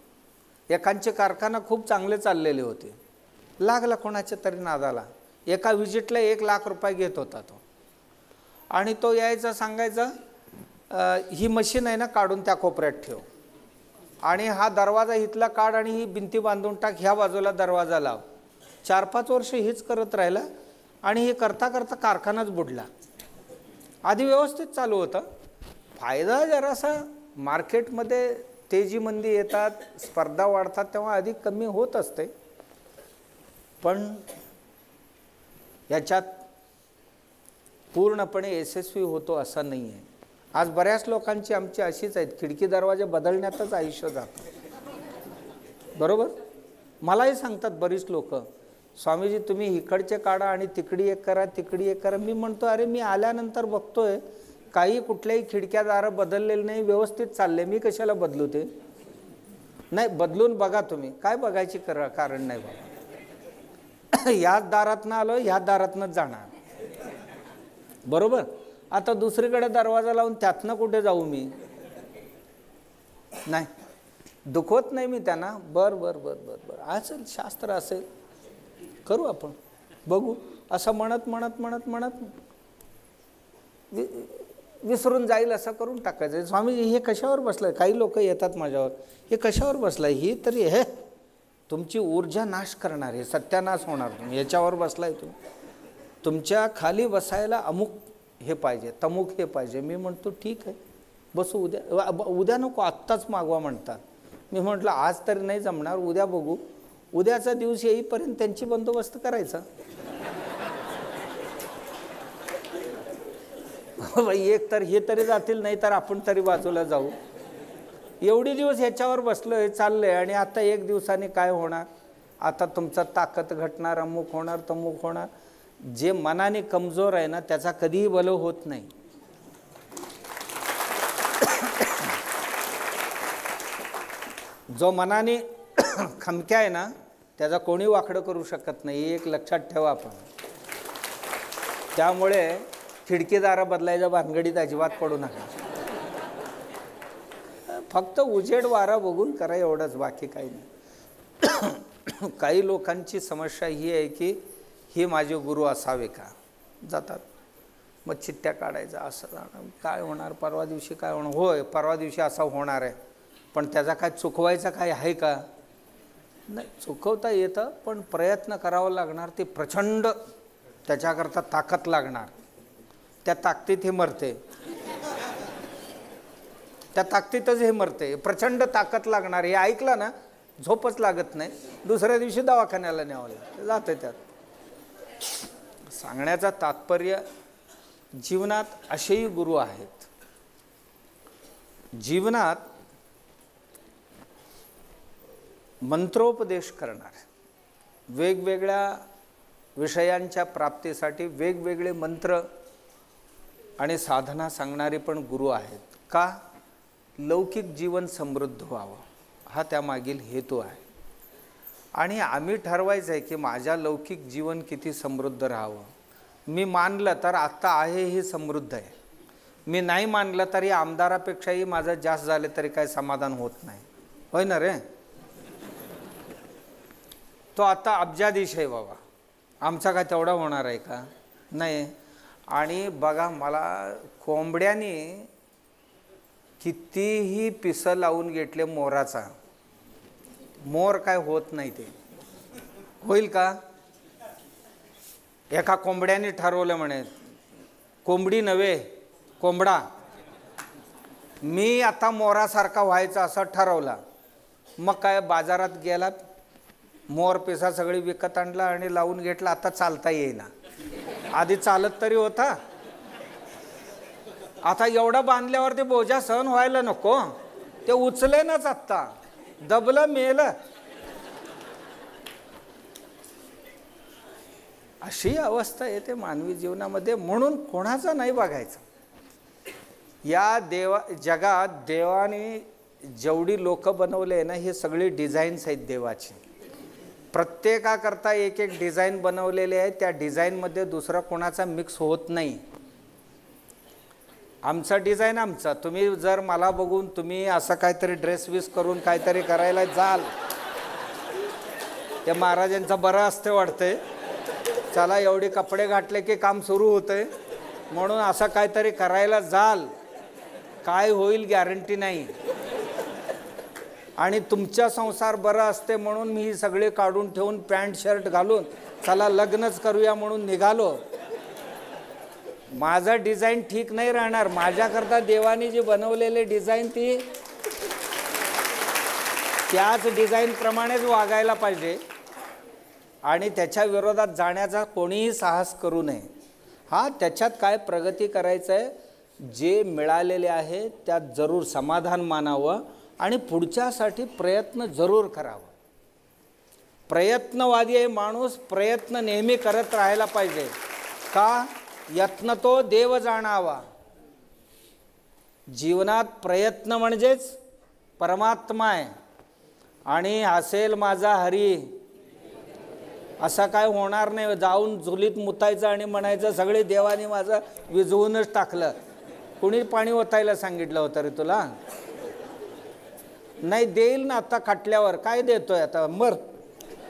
एकांचे कारखाना खूप चांगले चाललेले होते, लागला कोणाच्या तरी नादाला. एका व्हिजिटला 1 लाख रुपये घेत होता तो. आणि तो यायचा सांगायचा, ही मशीन आहे ना काढून त्या कोपऱ्यात ठेव, आणि हा दरवाजा इथला काढ आणि ही भिंती बांधून टाक, ह्या बाजूला दरवाजा लाव. 4-5 वर्ष हीच करत राहिला आणि हे करता करता कारखानाच बुडला. आधी व्यवस्थित चालू होतं. फायदा जरासा मार्केटमध्ये तेजी मंदी येतात, स्पर्धा वाढतात, तेव्हा अधिक कमी होत असते. पण याच्यात पूर्णपणे यशस्वी होतो असं नाही आहे. आज बऱ्याच लोकांची आमची अशीच आहेत, खिडकी दरवाजे बदलण्यातच आयुष्य जातं. बरोबर? मलाही सांगतात बरीच लोक, स्वामीजी तुम्ही इकडचे काढा आणि तिकडी एक करा, तिकडी एक करा. मी म्हणतो अरे मी आल्यानंतर बघतोय काही कुठल्याही खिडक्या दारं बदललेले नाही, व्यवस्थित चालले, मी कशाला बदलू ते? नाही, बदलून बघा तुम्ही. काय बघायची कारण नाही बघा. ह्याच दारातनं आलो, ह्याच दारातनंच जाणार. बरोबर? आता दुसरीकडे दरवाजा लावून त्यातनं कुठे जाऊ मी? नाही, दुखवत नाही मी त्यांना. बरं बरं बरं बरं बरं असेल, शास्त्र असेल, करू आपण, बघू, असं म्हणत म्हणत म्हणत म्हणत विसरून जाईल असं करून टाकायचं. स्वामीजी हे कशावर बसलं? काही लोक येतात माझ्यावर, हे कशावर बसलाय? ही तरी हे तुमची ऊर्जा नाश करणार आहे, सत्यानाश होणार. तुम्ही याच्यावर बसलाय, तुमच्या खाली बसायला अमुक हे पाहिजे, तमुक हे पाहिजे. मी म्हणतो ठीक आहे, बसू. उद्या नको, आत्ताच मागवा म्हणतात. मी म्हटलं आज तरी नाही जमणार, उद्या बघू. उद्याचा दिवस येईपर्यंत त्यांची बंदोबस्त करायचा. एक तर हे तरी जातील, नाही तर आपण तरी बाजूला जाऊ. एवढे दिवस ह्याच्यावर बसलोय, चाललंय, आणि आता 1 दिवसाने काय होणार? आता तुमचा ताकद घटणार, अमुक होणार, तमुक होणार. जे मनाने कमजोर आहे ना त्याचा कधीही बल होत नाही. जो मनाने खमक्या आहे ना त्याचा कोणी वाकडं करू शकत नाही, एक लक्षात ठेवा आपण. त्यामुळे खिडकीदारं बदलायच्या भानगडीत अजिबात पडू नका. फक्त उजेड वारा बघून करा, एवढंच, बाकी काही नाही. काही लोकांची समस्या ही आहे की हे माझे गुरु असावे का? जातात मग चिठ्ठ्या काढायचा, असं जाणार, काय होणार, परवा दिवशी काय होणार? होय, परवा दिवशी असं होणार आहे, पण त्याचा काय चुकवायचा काय आहे का? नाही, चुकवता येतं, पण प्रयत्न करावा लागणार. ते प्रचंड त्याच्याकरता ताकद लागणार. त्या ताकदीत हे मरते, त्या ताकदीतच हे मरते. प्रचंड ताकद लागणार. हे ऐकलं ना, झोपच लागत नाही, दुसऱ्या दिवशी दवाखान्याला न्यावं लागतं, जातं त्यात. सांगण्याचा तात्पर्य, जीवनात असेही गुरु आहेत. जीवनात मंत्रोपदेश करणार, वेगवेगळ्या विषयांच्या प्राप्तीसाठी वेगवेगळे मंत्र आणि साधना सांगणारे पण गुरु आहेत. का? लौकिक जीवन समृद्ध व्हावं, हा त्यामागील हेतू आहे. आणि आम्ही ठरवायचं आहे की माझ्या लौकिक जीवन किती समृद्ध राहावं. मी मानलं तर आत्ता आहे हे समृद्ध आहे, मी नाही मानलं तरी आमदारापेक्षाही माझं जास्त झाले तरी काही समाधान होत नाही. होय ना रे? तो आता अब्जाधीश आहे बाबा, आमचा काय तेवढा होणार आहे का? नाही. आणि बघा, मला कोंबड्याने कितीही पिसं लावून घेतले मोराचा, मोर काय होत नाही. ते होईल का? एका कोंबड्याने ठरवलं म्हणे, कोंबडी नव्हे कोंबडा, मी आता मोरासारखा व्हायचं असं ठरवला. मग काय, बाजारात गेला, मोर पिसा सगळी विकत आणला आणि लावून घेतला. आता चालता येईना, आधी चालत तरी होता. आता एवढं बांधल्यावर ते बोजा सहन व्हायला नको, ते उचलेनच. आत्ता दबलं, मेलं. अशी अवस्था येते मानवी जीवनामध्ये. म्हणून कोणाचं नाही बघायचं. या जगात देवाने जेवढी लोक बनवले ना, हे सगळी डिझाईन्स आहेत देवाची. प्रत्येकाकरता एक एक डिझाईन बनवलेले आहे. त्या डिझाईनमध्ये दुसरा कोणाचा मिक्स होत नाही. आमचा डिझाईन आमचा. तुम्ही जर मला बघून तुम्ही असं काहीतरी ड्रेस विस करून काहीतरी करायला जाल, ते महाराजांचं बरं असते वाटते, चला एवढे कपडे घातले की काम सुरू होते, म्हणून असं काहीतरी करायला जाल, काय होईल गॅरंटी नाही. आणि तुमचा संसार बरं असते म्हणून मी सगळे काढून ठेवून पॅन्ट शर्ट घालून चला लग्नच करूया म्हणून निघालो. माझा डिझाईन ठीक नाही राहणार. माझ्याकरता देवाने जी बनवलेले डिझाईन ती त्याच डिझाईनप्रमाणेच वागायला पाहिजे आणि त्याच्या विरोधात जाण्याचा कोणीही साहस करू नये. हां, त्याच्यात काय प्रगती करायचं आहे, जे मिळालेले आहे त्यात जरूर समाधान मानावं आणि पुढच्यासाठी प्रयत्न जरूर करावा. प्रयत्नवादी आहे माणूस, प्रयत्न नेहमी करत राहायला पाहिजे. का? यत्न तो देव जाणावा. जीवनात प्रयत्न म्हणजेच परमात्मा आहे. आणि असेल माझा हरी असा काय होणार नाही. जाऊन झुलीत मुतायचं आणि म्हणायचं सगळे देवाने माझं विझवूनच टाकलं. कुणी पाणी ओतायला सांगितलं होतं रे तुला? नाही, देईल ना आता खटल्यावर. काय देतोय आता?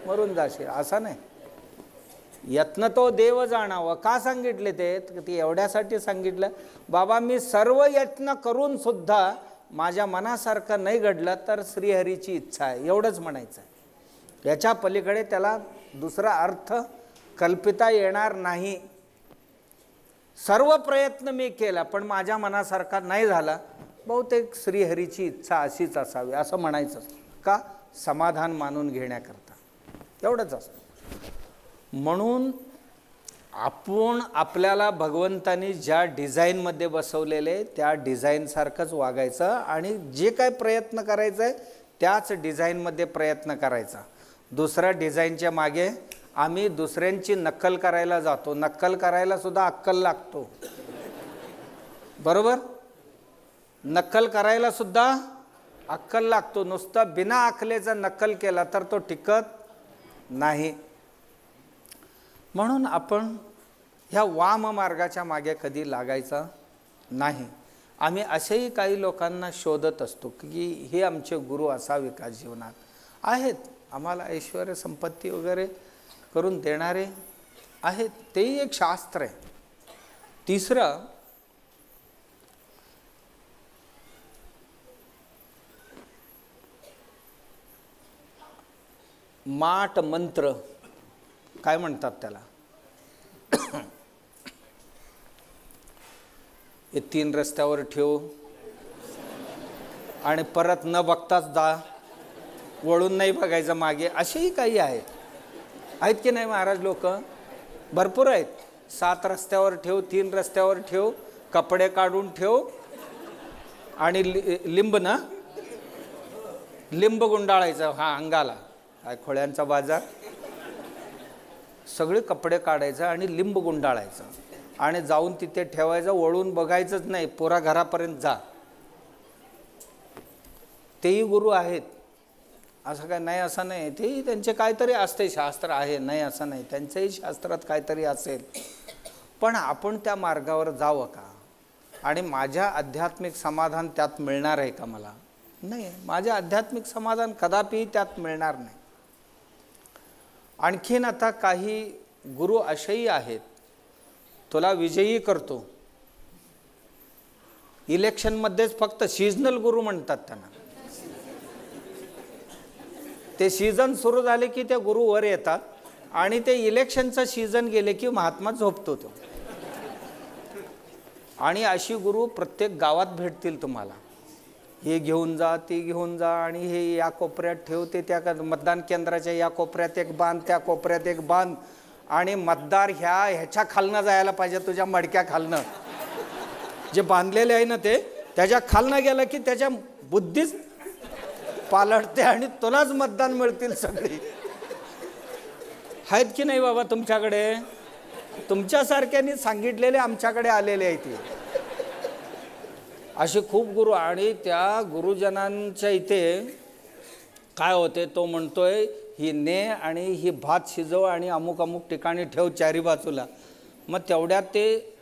मरून जाशील. असं नाही. यत्न तो देव जाणावं. का सांगितले ते एवढ्यासाठी सांगितलं, बाबा मी सर्व यत्न करून सुद्धा माझ्या मनासारखं नाही घडलं तर श्रीहरीची इच्छा आहे, एवढंच म्हणायचं आहे. याच्या पलीकडे त्याला दुसरा अर्थ कल्पिता येणार नाही. सर्व प्रयत्न मी केला पण माझ्या मनासारखा नाही झाला, बहुतेक श्रीहरीची इच्छा अशीच असावी असं म्हणायचं. का? समाधान मानून घेण्याकरता. एवढंच असतं. म्हणून आपण आपल्याला भगवंतानी ज्या डिझाईनमध्ये बसवलेले त्या डिझाईनसारखंच वागायचं आणि जे काय प्रयत्न करायचं आहे त्याच डिझाईनमध्ये प्रयत्न करायचा. दुसऱ्या डिझाईनच्या मागे आम्ही दुसऱ्यांची नक्कल करायला जातो. नक्कल करायला सुद्धा अक्कल लागतो, बरोबर? नक्कल करायला सुद्धा अक्कल लागतो. नुसतं बिना अक्कलेचा नक्कल केला तर तो टिकत नाही. म्हणून आपण ह्या वाम मार्गाच्या मागे कधी लागायचा नाही. आम्ही असेही काही लोकांना शोधत असतो की हे आमचे गुरु असावे का जीवनात. आहेत आम्हाला ऐश्वर्य संपत्ती वगैरे करून देणारे आहेत, तेही एक शास्त्र आहे. तिसरं, माट मंत्र काय म्हणतात त्याला. हे 3 रस्त्यावर ठेव आणि परत न बघताच जा, वळून नाही बघायचं मागे, असेही काही आहेत की नाही महाराज? लोक भरपूर आहेत. 7 रस्त्यावर ठेव, 3 रस्त्यावर ठेव, कपडे काढून ठेव आणि लिंब ना, लिंब गुंडाळायचं हा अंगाला. काय खोळ्यांचा बाजार. सगळे कपडे काढायचं आणि लिंब गुंडाळायचं आणि जाऊन तिथे ठेवायचं, वळून बघायचंच नाही, पुरा घरापर्यंत जा. तेही गुरु आहेत, असं काय नाही असं नाही. तेही त्यांचे काहीतरी असते, शास्त्र आहे, नाही असं नाही, त्यांच्याही शास्त्रात काहीतरी असेल. पण आपण त्या मार्गावर जावं का? आणि माझ्या आध्यात्मिक समाधान त्यात मिळणार आहे का मला? नाही, माझे आध्यात्मिक समाधान कदापि त्यात मिळणार नाही. आणखीन आता काही गुरु असेही आहेत, तुला विजयी करतो. इलेक्शनमध्येच फक्त सीजनल गुरु म्हणतात त्यांना. ते सीझन सुरू झाले की ते गुरु वर येतात आणि ते इलेक्शनचं सीझन गेले की महात्मा झोपतो तो. आणि अशी गुरु प्रत्येक गावात भेटतील तुम्हाला. हे घेऊन जा, ते घेऊन जा आणि हे या कोपऱ्यात ठेव, ते त्या मतदान केंद्राच्या या कोपऱ्यात एक बांध, त्या कोपऱ्यात एक बांध, आणि मतदार ह्याच्या खालनं जायला पाहिजे, तुझ्या मडक्या खालनं जे बांधलेले आहे ना ते, त्याच्या खालनं गेलं की त्याच्या बुद्धीच पालटते आणि तुलाच मतदान मिळतील सगळी. आहेत की नाही बाबा तुमच्याकडे? तुमच्यासारख्यांनी सांगितलेले आमच्याकडे आलेले आहेत. असे खूप गुरु. आणि त्या गुरुजनांच्या इथे काय होते, तो म्हणतोय ही ने आणि ही भात शिजव आणि अमुक अमुक ठिकाणी ठेव चारी बाजूला. मग तेवढ्यात ते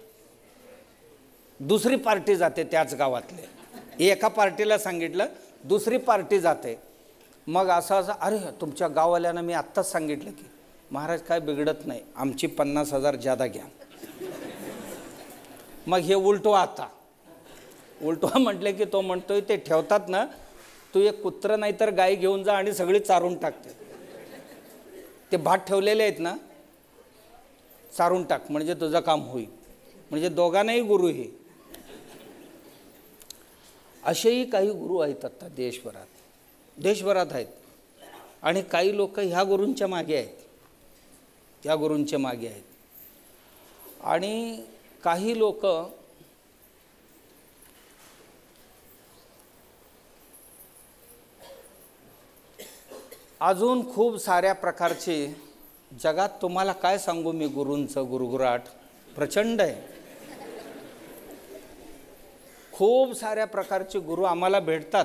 दुसरी पार्टी जाते त्याच गावातले. एका पार्टीला सांगितलं, दुसरी पार्टी जाते. मग असं अरे तुमच्या गाववाल्यांना मी आत्ताच सांगितलं की महाराज काय बिघडत नाही, आमची 50,000 जादा घ्या. मग हे उलटवा. आता उलटवा म्हटले की तो म्हणतोय ते ठेवतात ना, तू एक कुत्रं नाही तर गाय घेऊन जा आणि सगळी चारून टाकते. ते भात ठेवलेले आहेत ना, चारून टाक म्हणजे तुझं काम होईल. म्हणजे दोघांनाही गुरु हे. असेही काही गुरु आहेत आता देशभरात आहेत. आणि काही लोक ह्या गुरूंच्या मागे आहेत, त्या गुरूंच्या मागे आहेत. आणि काही लोक अजून खूप साऱ्या प्रकारचे, जगात तुम्हाला काय सांगू मी, गुरूंचं गुरुगुराट प्रचंड आहे. खूप साऱ्या प्रकारचे गुरु आम्हाला भेटतात,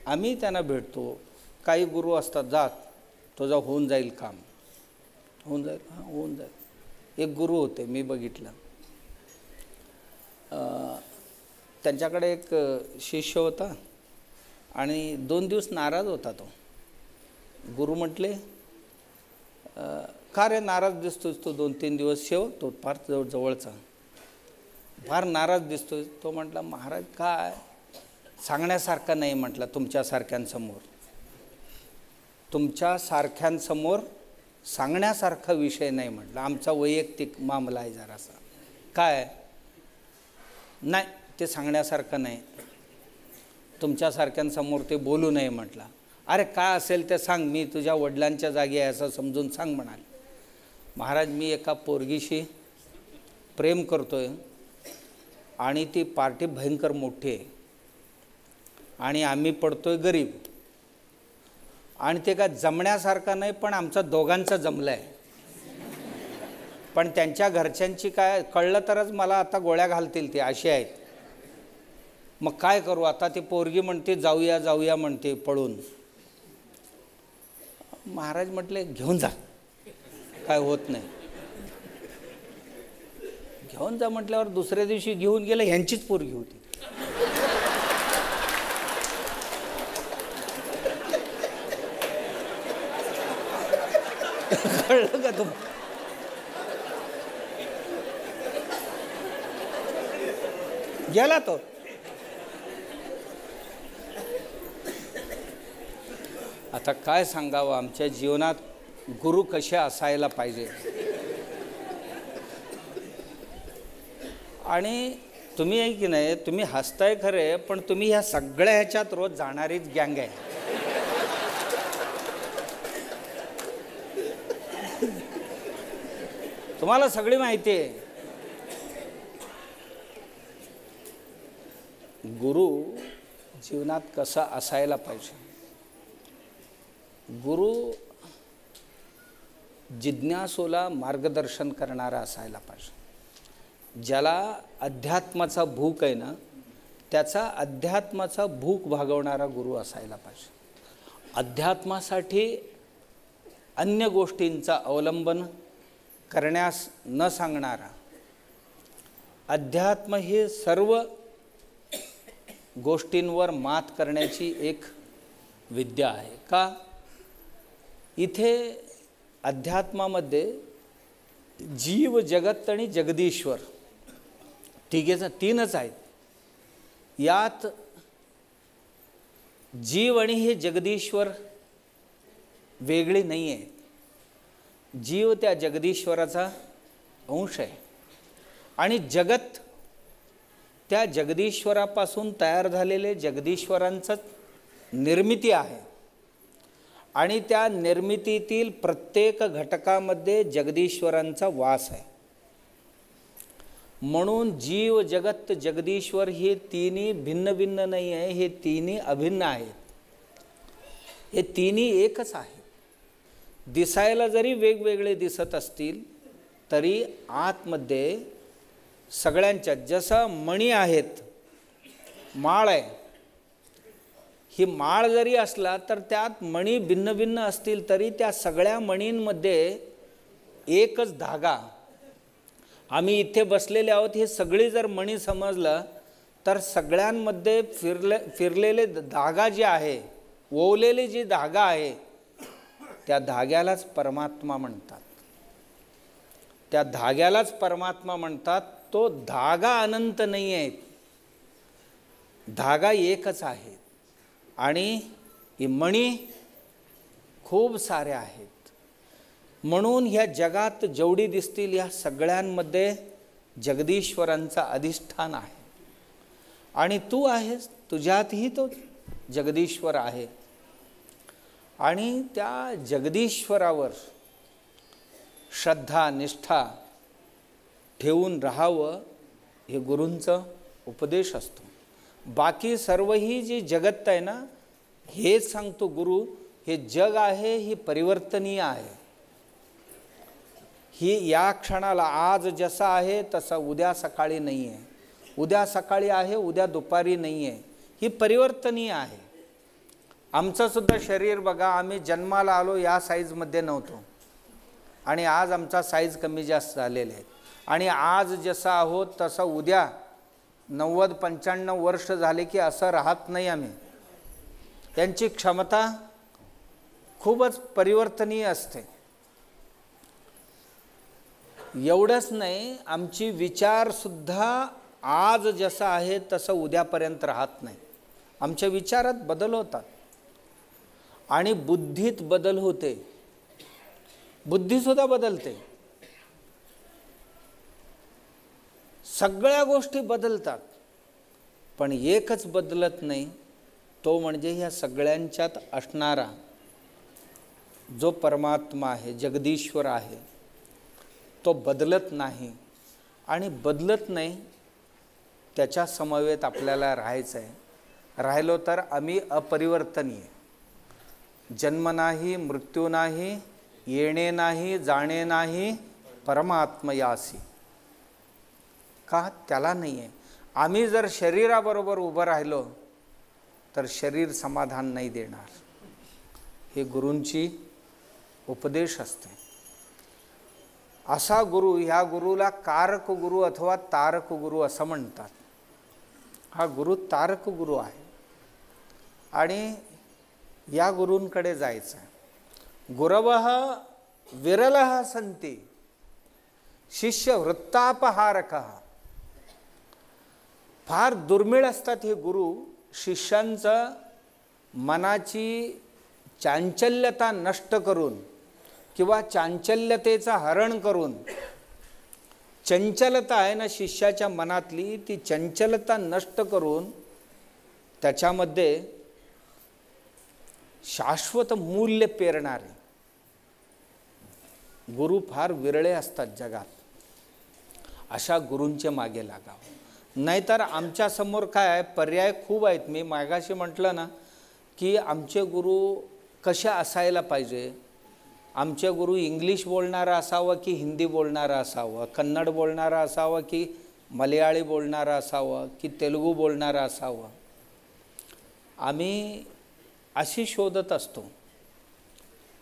आम्ही त्यांना भेटतो. काही गुरु असतात, जात तुझं होऊन जाईल काम, होऊन जाईल, हां होऊन जाईल. एक गुरु होते मी बघितलं, त्यांच्याकडे एक शिष्य होता आणि 2 दिवस नाराज होता तो. गुरु म्हटले का रे नाराज दिसतोस तू, 2-3 दिवस शेव. तो फार जवळचा, फार नाराज दिसतोय. तो म्हटला महाराज काय सांगण्यासारखं नाही म्हटलं, तुमच्यासारख्यांसमोर सांगण्यासारखा विषय नाही म्हटलं, आमचा वैयक्तिक मामला आहे जरासा. काय नाही ते सांगण्यासारखं नाही, तुमच्यासारख्यांसमोर ते बोलू नये म्हटलं. अरे काय असेल ते सांग, मी तुझ्या वडिलांच्या जागी आहे असं समजून सांग म्हणाले. महाराज मी एका पोरगीशी प्रेम करतोय आणि ती पार्टी भयंकर मोठी आहे आणि आम्ही पडतोय गरीब, आणि ते काय जमण्यासारखं नाही, पण आमचं दोघांचं जमलं आहे. पण त्यांच्या घरच्यांची काय कळलं तरच मला आता गोळ्या घालतील ते, असे आहेत. मग काय करू आता, ती पोरगी म्हणते जाऊया म्हणते पळून. महाराज म्हटले घेऊन जा, काय होत नाही. घेऊन जा म्हटल्यावर दुसऱ्या दिवशी घेऊन गेलं, ह्यांचीच पोरगी होती. कळलं का तुम्हाला? गेला तो. आता काय सांगावं, आमच्या जीवनात गुरु कसे असायला पाहिजे. आणि तुम्ही आहे की नाही, तुम्ही हसताय खरे, पण तुम्ही ह्या सगळ्या ह्याच्यात रोज जाणारीच गँग आहे. तुम्हाला सगळी माहिती आहे. गुरु जीवनात कसा असायला पाहिजे. गुरु जिज्ञासूला मार्गदर्शन करणारा असायला पाहिजे. ज्याला अध्यात्माचा भूक आहे ना, त्याचा अध्यात्माचा भूक भागवणारा गुरु असायला पाहिजे. अध्यात्मासाठी अन्य गोष्टींचा अवलंबन करण्यास न सांगणारा. अध्यात्म हे सर्व गोष्टींवर मात करण्याची एक विद्या आहे. का इथे अध्यात्मामध्ये जीव, जगत आणि जगदीश्वर तीनच आहेत. यात जीव आणि हे जगदीश्वर वेगळे नाही आहेत. जीव त्या जगदीश्वराचा अंश आहे आणि जगत त्या जगदीश्वरापासून तयार झालेले जगदीश्वरांचंच निर्मिती आहे. आणि त्या निर्मितीतील प्रत्येक घटकामध्ये जगदीश्वरांचा वास आहे. म्हणून जीव, जगत, जगदीश्वर हे तिन्ही भिन्न भिन्न नाही आहे, हे तिन्ही अभिन्न आहेत. हे तिन्ही एकच आहे. दिसायला जरी वेगवेगळे दिसत असतील तरी आतमध्ये सगळ्यांच्या, जसं मणी आहेत माळ आहे, ही माळ जरी असला तर त्यात मणी भिन्न भिन्न असतील तरी त्या सगळ्या मणींमध्ये एकच धागा. आम्ही इथे बसलेले आहोत, हे सगळी जर मणी समजलं तर सगळ्यांमध्ये फिरलेले धागा जे आहे, ओवलेली जी धागा आहे, त्या धाग्यालाच परमात्मा म्हणतात. त्या धाग्यालाच परमात्मा म्हणतात. तो धागा अनंत नाही आहे, धागा एकच आहे आणि ही मणी खूप साऱ्या आहेत. म्हणून ह्या जगात जेवढी दिसतील या सगळ्यांमध्ये जगदीश्वरांचा अधिष्ठान आहे आणि तू आहेस, तुझ्यातही तो जगदीश्वर आहे. आणि त्या जगदीश्वरावर श्रद्धा निष्ठा ठेवून राहावं हे गुरूंचं उपदेश असतो. बाकी सर्व ही जी जगत आहे ना, हेच सांगतो गुरु, हे जग आहे ही परिवर्तनीय आहे. ही या क्षणाला आज जसा आहे तसा उद्या सकाळी नाही आहे, उद्या सकाळी आहे उद्या दुपारी नाही आहे, ही परिवर्तनीय आहे. आमचं सुद्धा शरीर बघा, आम्ही जन्माला आलो या साईजमध्ये नव्हतो आणि आज आमचा साईज कमी जास्त झालेले आहे. आणि आज जसं आहोत तसं उद्या 90-95 वर्ष झाले की असं राहत नाही आम्ही. त्यांची क्षमता खूपच परिवर्तनीय असते. एवढंच नाही, आमची विचारसुद्धा आज जसं आहे तसं उद्यापर्यंत राहत नाही. आमच्या विचारात बदल होतात आणि बुद्धीत बदल होते, बुद्धीसुद्धा बदलते. सगळ्या गोष्टी बदलतात, पण एकच बदलत नाही, तो म्हणजे ह्या सगळ्यांच्यात असणारा जो परमात्मा आहे, जगदीश्वर आहे, तो बदलत नाही. आणि बदलत नाही त्याच्या समवेत आपल्याला राहायचं आहे. राहिलो तर आम्ही अपरिवर्तनीय. जन्म नाही, मृत्यू नाही, येणे नाही, जाणे नाही, परमात्मयासी. का? त्याला नाही आहे. आम्ही जर शरीराबरोबर उभं राहिलो तर शरीर समाधान नाही देणार. हे गुरूंची उपदेश असते. असा गुरु, ह्या गुरुला कारक गुरु अथवा तारक गुरु असं म्हणतात. हा गुरु तारक गुरु आहे आणि या गुरूंकडे जायचं आहे. गुरवः विरलः संती शिष्य वृत्तापहारकः. फार दुर्मिळ असतात हे गुरु. शिष्यांचं मनाची चांचल्यता नष्ट करून किंवा चांचल्यतेचं हरण करून, चंचलता आहे ना शिष्याच्या मनातली, ती चंचलता नष्ट करून त्याच्यामध्ये शाश्वत मूल्य पेरणारे गुरु फार विरळे असतात जगात. अशा गुरूंच्या मागे लागावं. नाहीतर आमच्या समोर काय आहे, पर्याय खूप आहेत. मी मागाशी म्हटलं ना की आमचे गुरु कशा असायला पाहिजे. आमचे गुरु इंग्लिश बोलणारा असावं की हिंदी बोलणारा असावं, कन्नड बोलणारा असावं की मल्याळी बोलणारा असावं की तेलुगू बोलणारा असावं. आम्ही अशी शोधत असतो.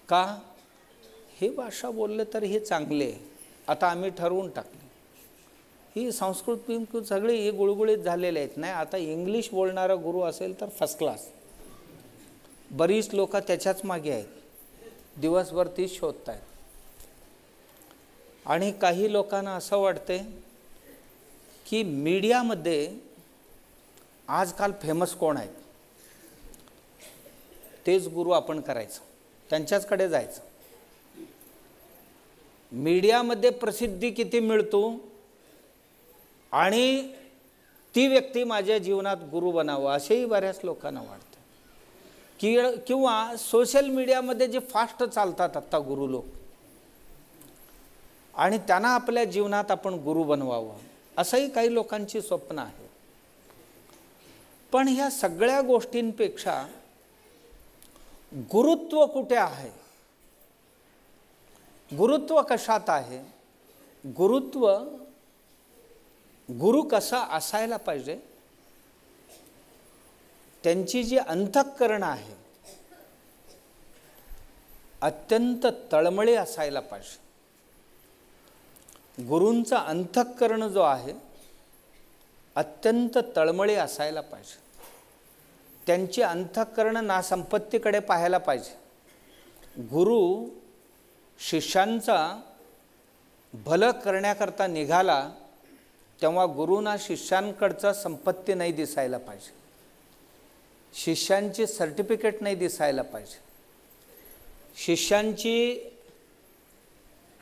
का? ही भाषा बोलले तर हे चांगले. आता आम्ही ठरवून टाकले ही संस्कृत सगळी हे गुळगुळीत झालेले आहेत. नाही, आता इंग्लिश बोलणारा गुरु असेल तर फर्स्ट क्लास. बरीच लोक त्याच्याच मागे आहेत, दिवसभर तीच शोधत आहेत. आणि काही लोकांना असं वाटते की मीडियामध्ये आजकाल फेमस कोण आहेत तेच गुरु आपण करायचं, त्यांच्याचकडे जायचं. मीडियामध्ये प्रसिद्धी किती मिळतो आणि ती व्यक्ती माझ्या जीवनात गुरु बनावं असेही बऱ्याच लोकांना वाटतं. किंवा सोशल मीडियामध्ये जे फास्ट चालतात आत्ता गुरु लोक, आणि त्यांना आपल्या जीवनात आपण गुरु बनवावं असंही काही लोकांची स्वप्न आहे. पण ह्या सगळ्या गोष्टींपेक्षा गुरुत्व कुठे आहे, गुरुत्व कशात आहे, गुरुत्व गुरु कसा असायला पाहिजे त्यांची जी अंतःकरण आहे अत्यंत तळमळे असायला पाहिजे. गुरूंचा अंतःकरण जो आहे अत्यंत तळमळे असायला पाहिजे. त्यांची अंतःकरण ना संपत्तीकडे पाहायला पाहिजे. गुरु शिष्यांचा भलं करण्याकरता निघाला तेव्हा गुरुना शिष्यांकडचं संपत्ती नाही दिसायला पाहिजे, शिष्यांची सर्टिफिकेट नाही दिसायला पाहिजे, शिष्यांची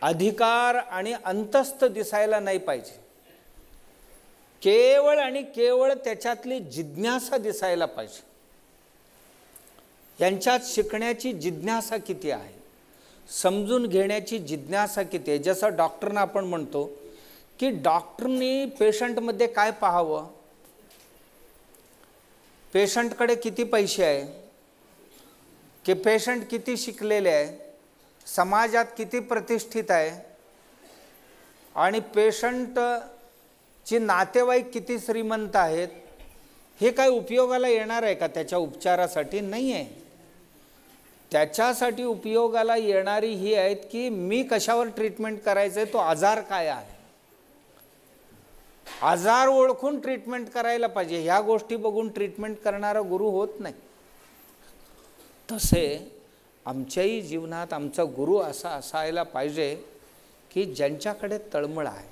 अधिकार आणि अंतस्थ दिसायला नाही पाहिजे. केवळ आणि केवळ त्याच्यातली जिज्ञासा दिसायला पाहिजे. यांच्यात शिकण्याची जिज्ञासा किती आहे, समजून घेण्याची जिज्ञासा किती आहे. जसं डॉक्टरना आपण म्हणतो की डॉक्टरनी पेशंटमध्ये काय पाहावं, पेशंटकडे किती पैसे आहे, की पेशंट किती शिकलेले आहे, समाजात किती प्रतिष्ठित आहे आणि पेशंटची नातेवाईक किती श्रीमंत आहेत, हे काय उपयोगाला येणार आहे का त्याच्या उपचारासाठी? नाही आहे. त्याच्यासाठी उपयोगाला येणारी ही आहेत की मी कशावर ट्रीटमेंट करायचं आहे, तो आजार काय आहे, आजार ओळखून ट्रीटमेंट करायला पाहिजे. ह्या गोष्टी बघून ट्रीटमेंट करणारा गुरु होत नाही. तसे आमच्याही जीवनात आमचा गुरु असा असायला पाहिजे की ज्यांच्याकडे तळमळ आहे,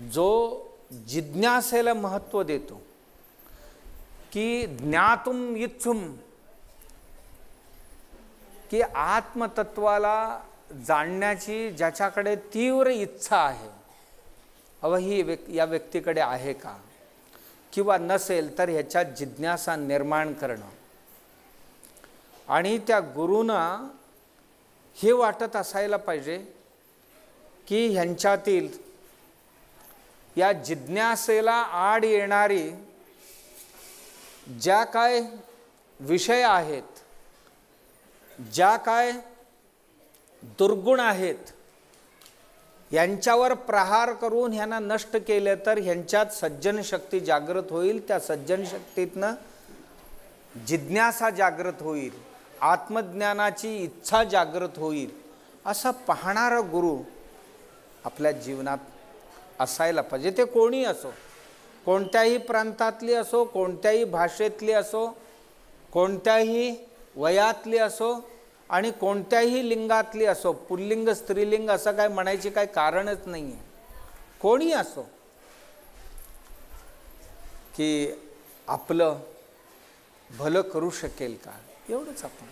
जो जिज्ञासेला महत्त्व देतो, की ज्ञातुम इच्छुम, की आत्मतत्वाला जाणण्याची ज्याच्याकडे तीव्र इच्छा आहे. ही या व्यक्तीकडे आहे का, किंवा नसेल तर ह्याच्यात जिज्ञासा निर्माण करणं. आणि त्या गुरूंना हे वाटत असायला पाहिजे की ह्यांच्यातील या जिज्ञासेला आड येणारी ज्या काय विषय आहेत, ज्या काय दुर्गुण आहेत, यांच्यावर प्रहार करून ह्यांना नष्ट केले तर ह्यांच्यात सज्जन शक्ती जागृत होईल. त्या सज्जन शक्तीतनं जिज्ञासा जागृत होईल, आत्मज्ञानाची इच्छा जागृत होईल. असा पाहणारा गुरु आपल्या जीवनात असायला पाहिजे. ते कोणी असो, कोणत्याही प्रांतातली असो, कोणत्याही भाषेतली असो, कोणत्याही वयातली असो आणि कोणत्याही लिंगातली असो. पुल्लिंग स्त्रीलिंग असं काय म्हणायची काही कारणच नाही आहे. कोणी असो की आपलं भलं करू शकेल का, एवढंच आपण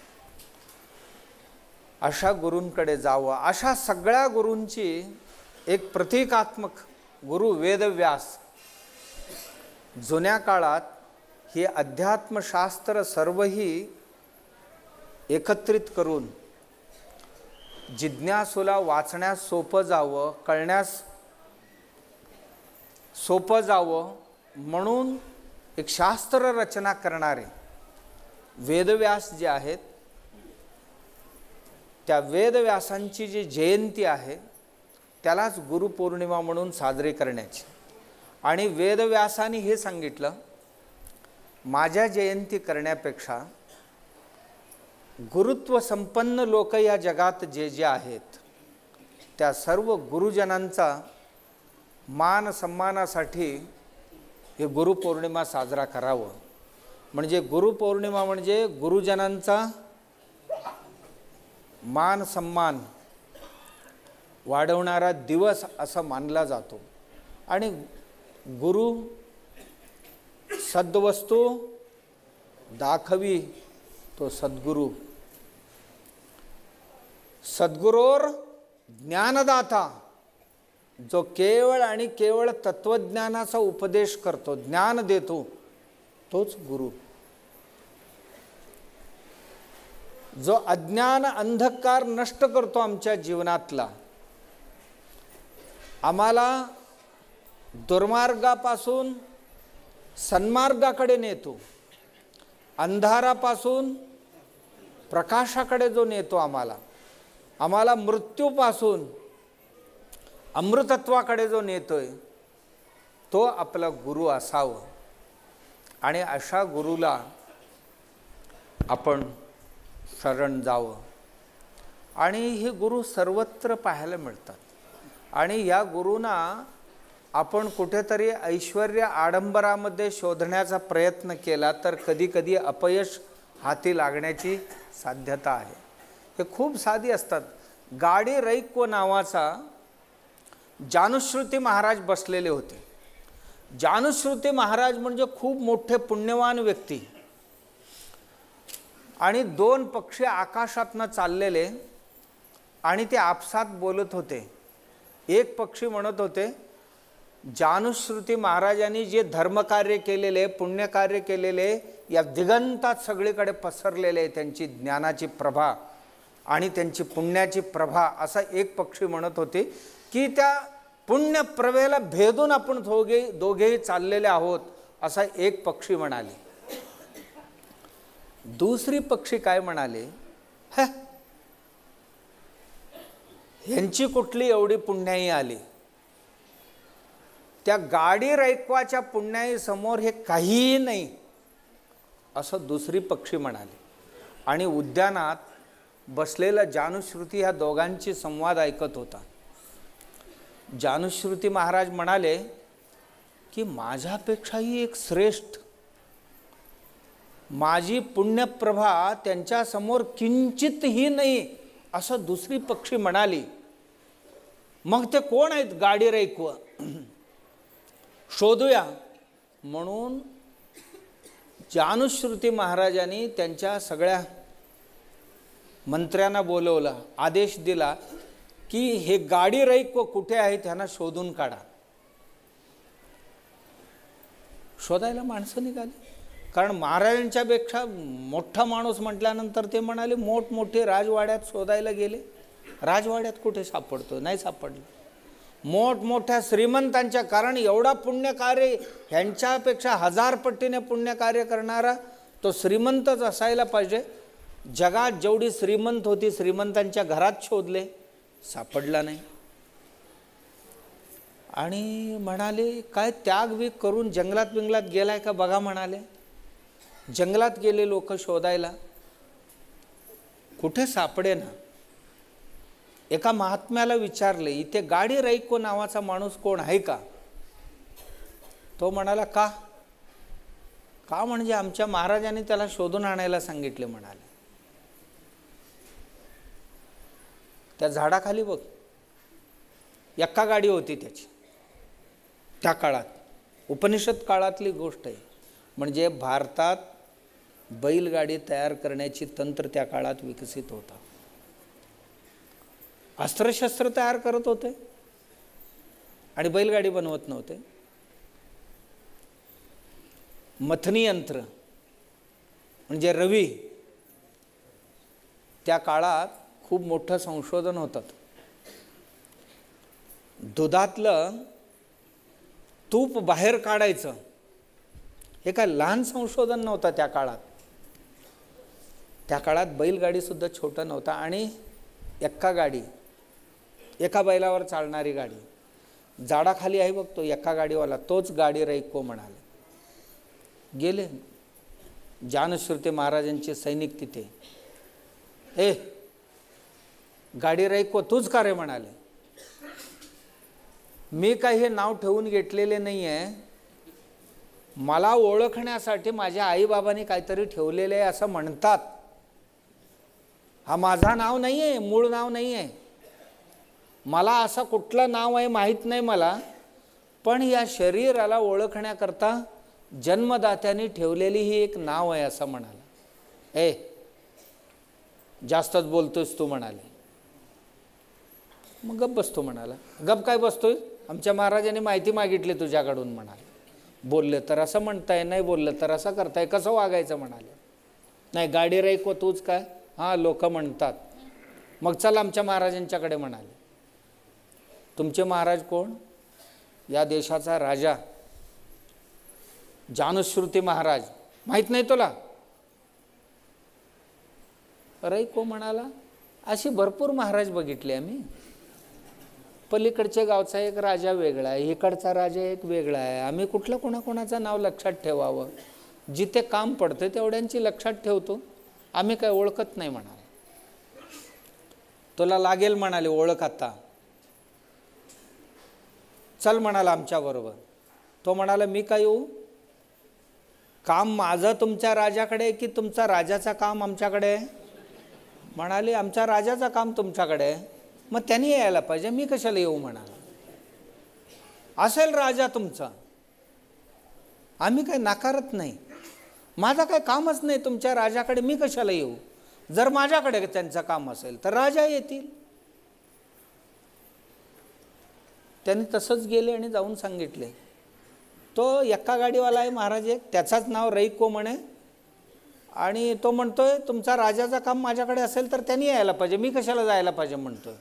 अशा गुरूंकडे जावं. अशा सगळ्या गुरूंची एक प्रतिकात्मक गुरु वेदव्यास. जुन्या काळात हे अध्यात्मशास्त्र सर्वही एकत्रित करून जिज्ञासूला वाचण्यास सोपं जावं, कळण्यास सोपं जावं म्हणून एक शास्त्र रचना करणारे वेदव्यास जे आहेत, त्या वेदव्यासांची जी जयंती आहे त्यालाच गुरुपौर्णिमा म्हणून साजरी करण्याची. आणि वेदव्यासाने हे सांगितलं, माझ्या जयंती करण्यापेक्षा गुरुत्व संपन्न लोक या जगात जे जे आहेत त्या सर्व गुरुजनांचा मान सन्मानासाठी हे गुरुपौर्णिमा साजरा करावं. म्हणजे गुरुपौर्णिमा म्हणजे गुरुजनांचा मान सन्मान वाढवणारा दिवस असा मानला जातो. आणि गुरु सद्वस्तू दाखवी तो सद्गुरु. सद्गुरोर ज्ञानदाता, जो केवळ आणि केवळ तत्वज्ञानाचा उपदेश करतो, ज्ञान देतो, तोच गुरु. जो अज्ञान अंधकार नष्ट करतो आमच्या जीवनातला, आम्हाला दुर्मार्गापासून सन्मार्गाकडे नेतो, अंधारापासून प्रकाशाकडे जो नेतो, आम्हाला मृत्यूपासून अमृतत्वाकडे जो नेतोय, तो आपला गुरु असावं. आणि अशा गुरुला आपण शरण जावं. आणि हे गुरु सर्वत्र पाहायला मिळतात. आणि या गुरूंना आपण कुठेतरी ऐश्वर्य आडंबरामध्ये शोधण्याचा प्रयत्न केला तर कधी कधी अपयश हाती लागण्याची साध्यता आहे. हे खूप साधी असतात. गाडी रैक्व नावाचा जानुश्रुती महाराज बसलेले होते. जानुश्रुती महाराज म्हणजे खूप मोठे पुण्यवान व्यक्ती. आणि दोन पक्षी आकाशातनं चाललेले आणि ते आपसात बोलत होते. एक पक्षी म्हणत होते, जानुश्रुती महाराजांनी जे धर्मकार्य केलेले, पुण्यकार्य केलेले, या दिगंतात सगळीकडे पसरलेले त्यांची ज्ञानाची प्रभा आणि त्यांची पुण्याची प्रभा, असा एक पक्षी म्हणत होते की त्या पुण्यप्रभेला भेदून आपण दोघेही चाललेले आहोत, असा एक पक्षी म्हणाले. दुसरी पक्षी काय म्हणाले, ह्यांची कुठली एवढी पुण्याई आली, त्या गाडी रैक्वाच्या पुण्याई समोर हे काहीही नाही, असं दुसरी पक्षी म्हणाले. आणि उद्यानात बसलेला जानुश्रुती ह्या दोघांची संवाद ऐकत होता. जानुश्रुती महाराज म्हणाले की माझ्यापेक्षाही एक श्रेष्ठ, माझी पुण्यप्रभा त्यांच्या समोर किंचितही नाही, असं दुसरी पक्षी म्हणाली. मग ते कोण आहेत गाडी रैक्व, शोधूया. म्हणून जानुश्रुती महाराजांनी त्यांच्या सगळ्या मंत्र्यांना बोलवलं, आदेश दिला की हे गाडी रैक्व कुठे आहे त्यांना शोधून काढा. शोधायला माणसं निघाली. कारण महाराजांच्या पेक्षा मोठा माणूस म्हटल्यानंतर ते म्हणाले मोठमोठे राजवाड्यात शोधायला गेले. राजवाड्यात कुठे सापडतो, नाही सापडलं. मोठमोठ्या श्रीमंतांच्या, कारण एवढा पुण्यकार्य, ह्यांच्यापेक्षा 1000 पटीने पुण्यकार्य करणारा तो श्रीमंतच असायला पाहिजे. जगात जेवढी श्रीमंत होती श्रीमंतांच्या घरात शोधले, सापडला नाही. आणि म्हणाले काय त्यागवीग करून जंगलात बिंगलात गेलाय का बघा. म्हणाले जंगलात गेले लोक शोधायला, कुठे सापडे ना. एका महात्म्याला विचारले, इथे गाडी रैक्व नावाचा माणूस कोण आहे का. तो म्हणाला का का म्हणजे आमच्या महाराजांनी त्याला शोधून आणायला सांगितले. म्हणाले त्या झाडाखाली बघ, एक्का गाडी होती त्याची. त्या काळात, उपनिषद काळातली गोष्ट आहे. म्हणजे भारतात बैलगाडी तयार करण्याची तंत्र त्या काळात विकसित होता. अस्त्रशस्त्र तयार करत होते आणि बैलगाडी बनवत नव्हते. मथनी यंत्र म्हणजे रवी, त्या काळात खूप मोठं संशोधन होतं. दुधातलं तूप बाहेर काढायचं, हे काय लहान संशोधन नव्हतं त्या काळात. त्या काळात बैलगाडी सुद्धा छोटं नव्हता. आणि एक्का गाडी, एका बैलावर चालणारी गाडी, झाडाखाली आहे बघतो एक्का गाडीवाला, तोच गाडी रैक्व म्हणाले. गेले जानुश्रुती महाराजांचे सैनिक तिथे. ए गाडी रैक्व तूच का रे. म्हणाले मी काही हे नाव ठेवून घेतलेले नाही आहे, मला ओळखण्यासाठी माझ्या आईबाबांनी काहीतरी ठेवलेले आहे असं म्हणतात. हा माझा नाव नाही आहे, मूळ नाव नाही आहे. मला असं कुठलं नाव आहे माहीत नाही मला, पण या शरीराला ओळखण्याकरता जन्मदात्याने ठेवलेली ही एक नाव आहे असं म्हणाला. ए जास्तच बोलतोयस तू. म्हणाले मग गप बसतो. म्हणाला गप काय बसतोय, आमच्या महाराजांनी माहिती मागितली तुझ्याकडून. म्हणाले बोलले तर असं म्हणताय, नाही बोललं तर असं करताय, कसं वागायचं. म्हणाले नाही गाडी रैक्व तूच काय. हां लोक म्हणतात. मग चल आमच्या महाराजांच्याकडे. म्हणाले तुमचे महाराज कोण. या देशाचा राजा जानुश्रुती महाराज, माहीत नाही तुला. रैक्व म्हणाला अशी भरपूर महाराज बघितले आम्ही. पलीकडच्या गावचा एक राजा वेगळा आहे, इकडचा राजा एक वेगळा आहे, आम्ही कुठलं कोणाकोणाचं नाव लक्षात ठेवावं. जिथे काम पडतं तेवढ्यांची लक्षात ठेवतो, आम्ही काय ओळखत नाही म्हणाले. तुला लागेल म्हणाले ओळख आता, चल म्हणाला आमच्याबरोबर. तो म्हणाला मी काय येऊ, काम माझं तुमच्या राजाकडे आहे की तुमचा राजाचा काम आमच्याकडे आहे? म्हणाले आमच्या राजाचा काम तुमच्याकडे आहे, मग त्यांनी यायला पाहिजे, मी कशाला येऊ म्हणाला. असेल राजा तुमचा, आम्ही काही नाकारत नाही, माझं काही कामच नाही तुमच्या राजाकडे, मी कशाला येऊ. जर माझ्याकडे त्यांचं काम असेल तर राजा येतील. त्यांनी तसंच गेले आणि जाऊन सांगितले. तो एक्का गाडीवाला आहे महाराज एक, त्याचाच नाव रईको म्हणे, आणि तो म्हणतोय तुमचा राजाचं काम माझ्याकडे असेल तर त्यांनी यायला पाहिजे, मी कशाला जायला पाहिजे म्हणतोय.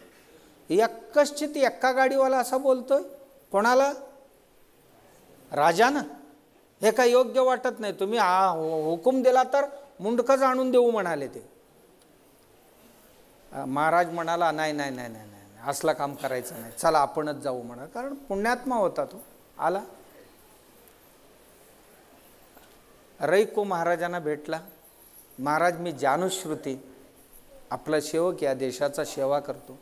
एकश्चित एक्का गाडीवाला असा बोलतोय. कोणाला? राजानं. हे काय योग्य वाटत नाही, तुम्ही हुकूम दिला तर मुंडकच आणून देऊ म्हणाले ते. महाराज म्हणाला नाही नाही नाही नाही नाही, असलं काम करायचं नाही, चला आपणच जाऊ म्हणा. कारण पुण्यात्मा होता तो. आला, रईको महाराजांना भेटला. महाराज मी जानुश्रुती, आपला सेवक, या देशाचा सेवा करतो.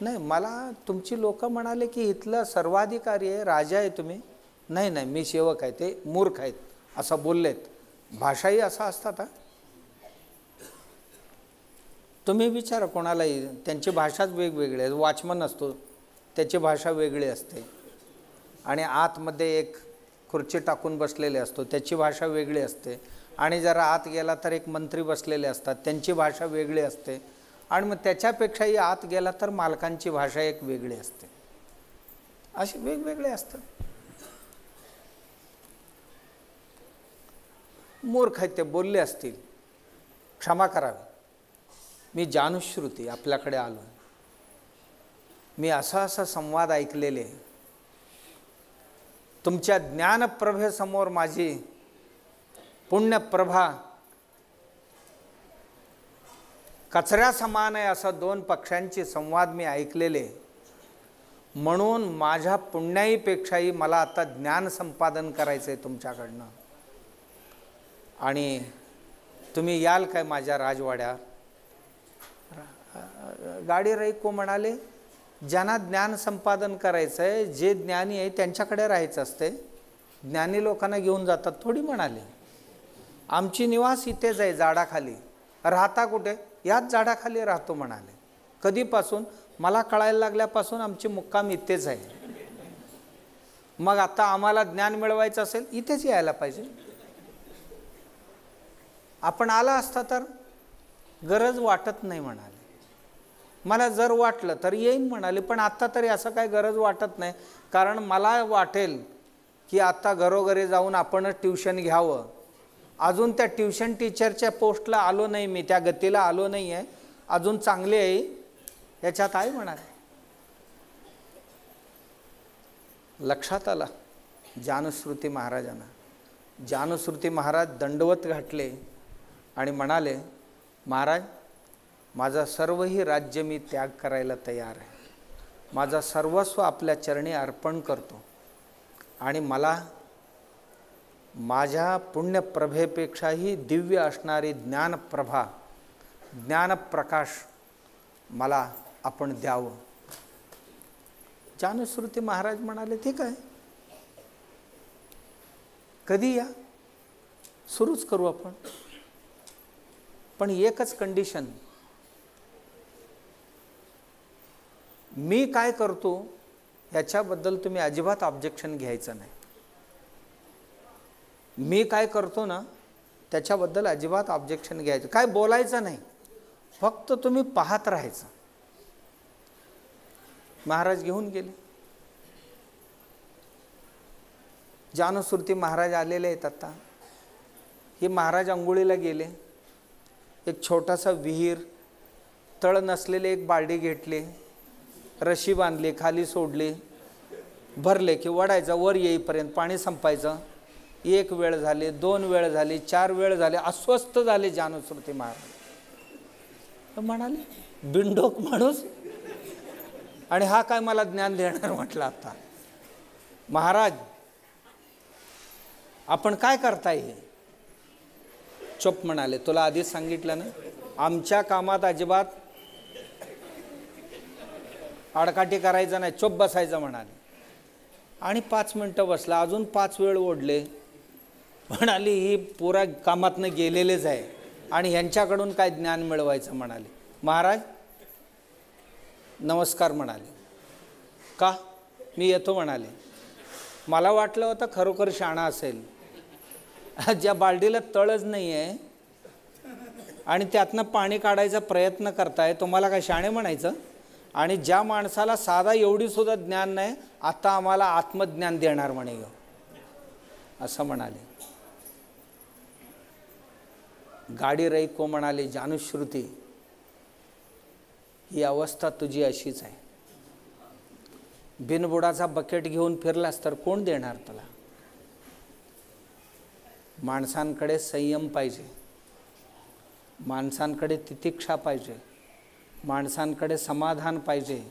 नाही, मला तुमची लोक म्हणाले की इथलं सर्वाधिकारी आहे, राजा आहे तुम्ही. नाही नाही, मी सेवक आहे, ते मूर्ख आहेत असं बोललेत. भाषाही असा असतात. तुम्ही विचारा कोणालाही, त्यांची भाषाच वेगवेगळी आहे. वॉचमन असतो त्याची भाषा वेगळी असते, आणि आतमध्ये एक खुर्ची टाकून बसलेले असतो त्याची भाषा वेगळी असते, आणि जरा आत गेला तर एक मंत्री बसलेले असतात त्यांची भाषा वेगळी असते, आणि मग त्याच्यापेक्षाही आत गेला तर मालकांची भाषा एक वेगळी असते. असे वेगवेगळे असतात. मूर्ख आहेत ते, बोलले असतील, क्षमा करावी. मी जानुश्रुती आपल्याकडे आलो, मी असा संवाद ऐकलेले. तुमच्या ज्ञानप्रभेसमोर माझी पुण्यप्रभा कचऱ्या समान आहे, असं दोन पक्षांची संवाद मी ऐकलेले. म्हणून माझ्या पुण्याईपेक्षाही मला आता ज्ञान संपादन करायचं आहे तुमच्याकडनं, आणि तुम्ही याल काय माझ्या राजवाड्यात? गाडी रईको म्हणाले ज्यांना ज्ञान संपादन करायचं आहे, जे ज्ञानी आहे त्यांच्याकडे राहायचं असते, ज्ञानी लोकांना घेऊन जातात थोडी. म्हणाले आमची निवास इथेच आहे झाडाखाली. राहता कुठे? याच झाडाखाली राहतो म्हणाले. कधीपासून? मला कळायला लागल्यापासून आमची मुक्काम इथेच आहे. मग आता आम्हाला ज्ञान मिळवायचं असेल इथेच यायला पाहिजे. आपण आला असता तर गरज वाटत नाही म्हणाले. मला जर वाटलं तर येईन म्हणाले, पण आत्ता तरी असं काही गरज वाटत नाही, कारण मला वाटेल की आता घरोघरी जाऊन आपणच ट्युशन घ्यावं. अजून त्या ट्युशन टीचरच्या पोस्टला आलो नाही मी, त्या गतीला आलो नाही आहे, अजून चांगले आहे याच्यात आहे म्हणाले. लक्षात आला जानुश्रुती महाराजांना. जानुश्रुती महाराज दंडवत घातले आणि म्हणाले, महाराज माझं सर्वही राज्य मी त्याग करायला तयार आहे, माझा सर्वस्व आपल्या चरणी अर्पण करतो, आणि मला माझ्या पुण्यप्रभेपेक्षाही दिव्य असणारी ज्ञानप्रभा, ज्ञानप्रकाश मला आपण द्यावं. जानुश्रुती महाराज म्हणाले ठीक आहे, कधी या, सुरूच करू आपण, पण एकच कंडिशन, मी काय करतो याच्याबद्दल तुम्ही अजिबात ऑब्जेक्शन घ्यायचं नाही. मी काय करतो ना त्याच्याबद्दल अजिबात ऑब्जेक्शन घ्यायचं, काय बोलायचं नाही, फक्त तुम्ही पाहत राहायचं. महाराज घेऊन गेले. जानुश्रुती महाराज आलेले आहेत आता. हे महाराज अंघोळीला गेले. एक छोटासा विहीर, तळ नसलेले एक बाल्डी घेतली, रशी बांधली, खाली सोडली, भरले की वडायचं, वर येईपर्यंत पाणी संपायचं. एक वेळ झाली, दोन वेळ झाली, चार वेळ झाले, अस्वस्थ झाले जानुश्रुती महाराज. म्हणाले बिंडोक माणूस, आणि हा काय मला ज्ञान देणार म्हटलं. आता महाराज आपण काय करताय हे? चुप म्हणाले. तुला आधीच सांगितलं ना, आमच्या कामात अजिबात आडकाठी करायचं नाही, चुप बसायचं म्हणाले. आणि 5 मिनटं बसला. अजून 5 वेळ ओढले. म्हणाली ही पुरा कामातनं गेलेलेच आहे आणि ह्यांच्याकडून काय ज्ञान मिळवायचं म्हणाले. महाराज नमस्कार म्हणाले. का? मी येतो म्हणाले. मला वाटलं होतं खरोखर शाणा असेल. ज्या बालडीला तळच नाही आहे आणि त्यातनं पाणी काढायचा प्रयत्न करताय, तुम्हाला काय शाणे म्हणायचं? आणि ज्या माणसाला साधा एवढी सुद्धा ज्ञान नाही, आता आम्हाला आत्मज्ञान देणार म्हणे असं म्हणाले. गाडी रई को म्हणाले, जानुश्रुती ही अवस्था तुझी अशीच आहे. बिनबुडाचा बकेट घेऊन फिरलास तर कोण देणार तुला? माणसांकडे संयम पाहिजे, माणसांकडे तितिक्षा पाहिजे, माणसांकडे समाधान पाहिजे,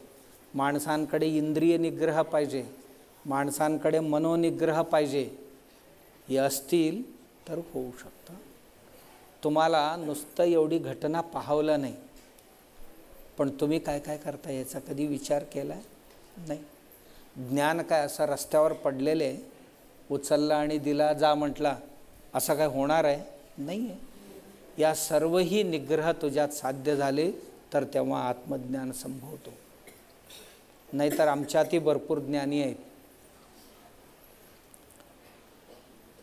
माणसांकडे इंद्रिय निग्रह पाहिजे, माणसांकडे मनोनिग्रह पाहिजे. हे असतील तर होऊ शकतं. तुम्हाला नुसतं एवढी घटना पाहावलं नाही, पण तुम्ही काय काय करता याचा कधी विचार केला नाही. ज्ञान काय असं रस्त्यावर पडलेले उचलला आणि दिला जा म्हटला असं काय होणार आहे? नाही आहे. या सर्वही निग्रह तुझ्यात साध्य झाले तर तेव्हा आत्मज्ञान संभवतो. नाहीतर आमच्यातही भरपूर ज्ञानी आहेत.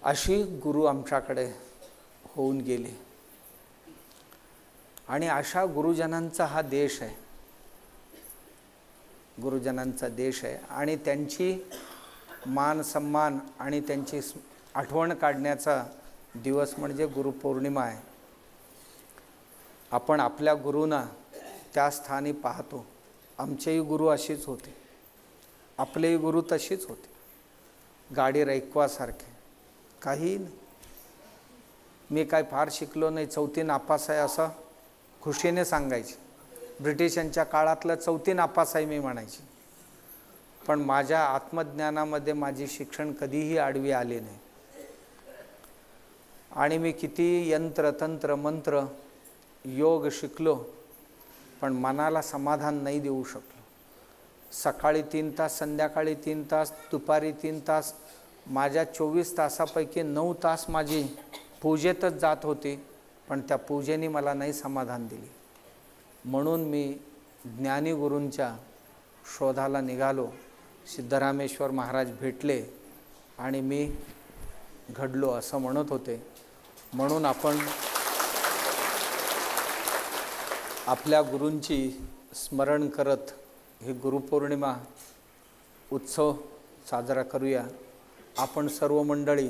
अशी गुरु आमच्याकडे होऊन गेले आणि अशा गुरुजनांचा हा देश आहे, गुरुजनांचा देश आहे. आणि त्यांची मान सन्मान आणि त्यांची आठवण काढण्याचा दिवस म्हणजे गुरुपौर्णिमा आहे. आपण आपल्या गुरूंना त्या स्थानी पाहतो. आमचेही गुरु अशीच होते, आपलेही गुरु तशीच होते. गाडी रैकवासारखे काही नाही. मी काय फार शिकलो नाही, 4थी नापास आहे असं खुशीने सांगायची. ब्रिटिशांच्या काळातलं 4थी नापास आहे मी म्हणायची. पण माझ्या आत्मज्ञानामध्ये माझी शिक्षण कधीही आडवी आले नाही. आणि मी किती यंत्र तंत्र मंत्र योग शिकलो, पण मनाला समाधान नाही देऊ शकलो. सकाळी 3 तास, संध्याकाळी 3 तास, दुपारी 3 तास, माझ्या 24 तासापैकी 9 तास माझी पूजेतच जात होती, पण त्या पूजेने मला नाही समाधान दिली. म्हणून मी ज्ञानी गुरूंच्या शोधाला निघालो. सिद्धरामेश्वर महाराज भेटले आणि मी घडलो असं म्हणत होते. म्हणून आपण आपल्या गुरूंची स्मरण करत ही गुरुपौर्णिमा उत्सव साजरा करूया. आपण सर्व मंडळी,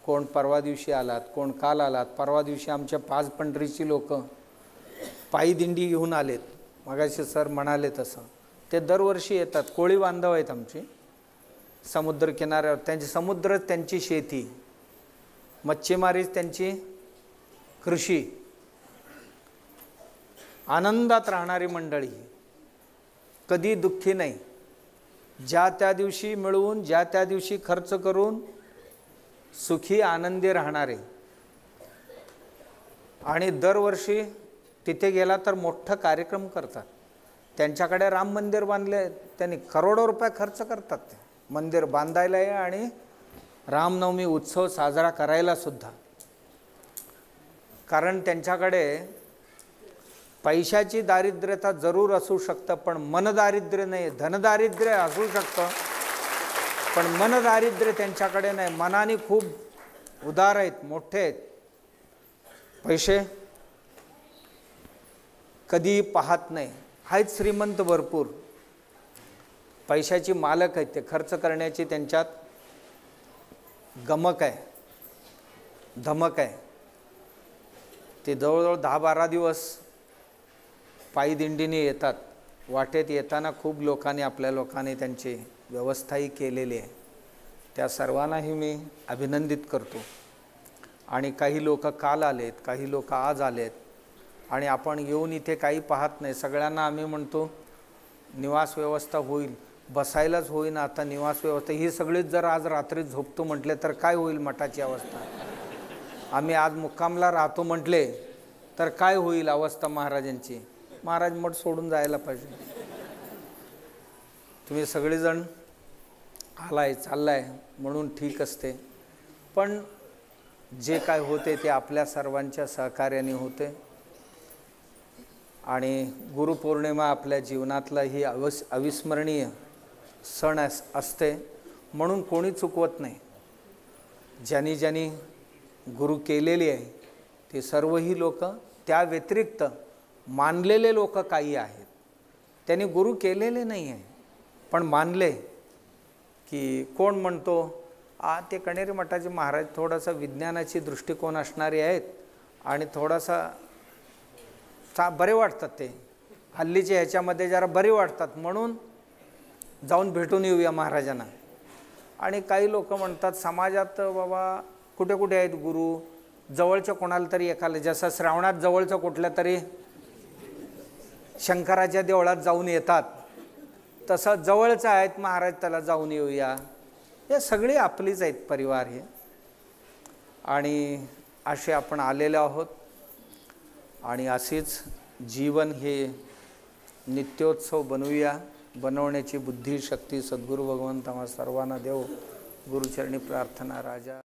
कोण परवा दिवशी आलात, कोण काल आलात. परवा दिवशी आमच्या 5 पंढरीची लोक पायी दिंडी घेऊन आलेत. मगाशी सर म्हणाले तसं ते दरवर्षी येतात. कोळी बांधव आहेत आमचे, समुद्र किनाऱ्यावर. त्यांची समुद्र त्यांची शेती, मच्छीमारीच त्यांची कृषी. आनंदात राहणारी मंडळी, कधी दुःखी नाही. ज्या त्या दिवशी मिळवून, ज्या त्या दिवशी खर्च करून सुखी आनंदी राहणारे. आणि दरवर्षी तिथे गेला तर मोठं कार्यक्रम करतात. त्यांच्याकडे राम मंदिर बांधले, त्यांनी करोडो रुपये खर्च करतात ते मंदिर बांधायला आणि रामनवमी उत्सव साजरा करायला सुद्धा. कारण त्यांच्याकडे पैशाची दारिद्र्यता जरूर असू शकतं, पण मनदारिद्र्य नाही. धनदारिद्र्य असू शकतं, पण मनदारिद्र्य त्यांच्याकडे नाही. मनाने खूप उदार आहेत, मोठे आहेत. पैसे कधी पाहत नाही. आहेत श्रीमंत भरपूर, पैशाची मालक आहेत ते. खर्च करण्याची त्यांच्यात गमक आहे, धमक आहे. ते जवळजवळ 10-12 दिवस पायी दिंडीने येतात. वाटेत येताना खूप लोकांनी, आपल्या लोकांनी त्यांची व्यवस्थाही केलेली आहे. त्या सर्वांनाही मी अभिनंदित करतो. आणि काही लोक काल आलेत, काही लोक आज आलेत. आणि आपण येऊन इथे काही पाहत नाही. सगळ्यांना आम्ही म्हणतो निवास व्यवस्था होईल, बसायलाच होईना आता निवास व्यवस्था. ही सगळीच जर आज रात्री झोपतो म्हटले तर काय होईल मठाची अवस्था? आम्ही आज मुक्कामला राहतो म्हटले तर काय होईल अवस्था महाराजांची? महाराज मठ सोडून जायला पाहिजे. तुम्ही सगळेजण आलाय चाललाय म्हणून ठीक असते, पण जे काय होते ते आपल्या सर्वांच्या सहकार्याने होते. आणि गुरुपौर्णिमा आपल्या जीवनातला ही अविस्मरणीय सण असते, म्हणून कोणी चुकवत नाही. ज्यांनी ज्यांनी गुरु केलेली आहे ते सर्वही लोक, त्या व्यतिरिक्त मानलेले लोक काही आहेत, त्यांनी गुरु केलेले नाही आहे पण मानले. की कोण म्हणतो ते कण्हेरी मठाचे महाराज थोडासा विज्ञानाची दृष्टिकोन असणारे आहेत आणि थोडासा बरे वाटतात, ते हल्लीच्या ह्याच्यामध्ये जरा बरे वाटतात म्हणून जाऊन भेटून येऊया महाराजांना. आणि काही लोक म्हणतात समाजात बाबा कुठे कुठे आहेत गुरु, जवळच्या कोणाला तरी एकाला, जसं श्रावणात जवळचं कुठल्या तरी शंकराच्या देवळात जाऊन येतात, तसं जवळचं आहेत महाराज त्याला जाऊन येऊया. हे सगळे आपलीच आहेत परिवार हे, आणि असे आपण आलेले आहोत. आणि असेच जीवन हे नित्योत्सव बनवूया. बनवण्याची बुद्धी शक्ती सद्गुरू भगवंत आम्हा सर्वांना देव. गुरुचरणी प्रार्थना. राजा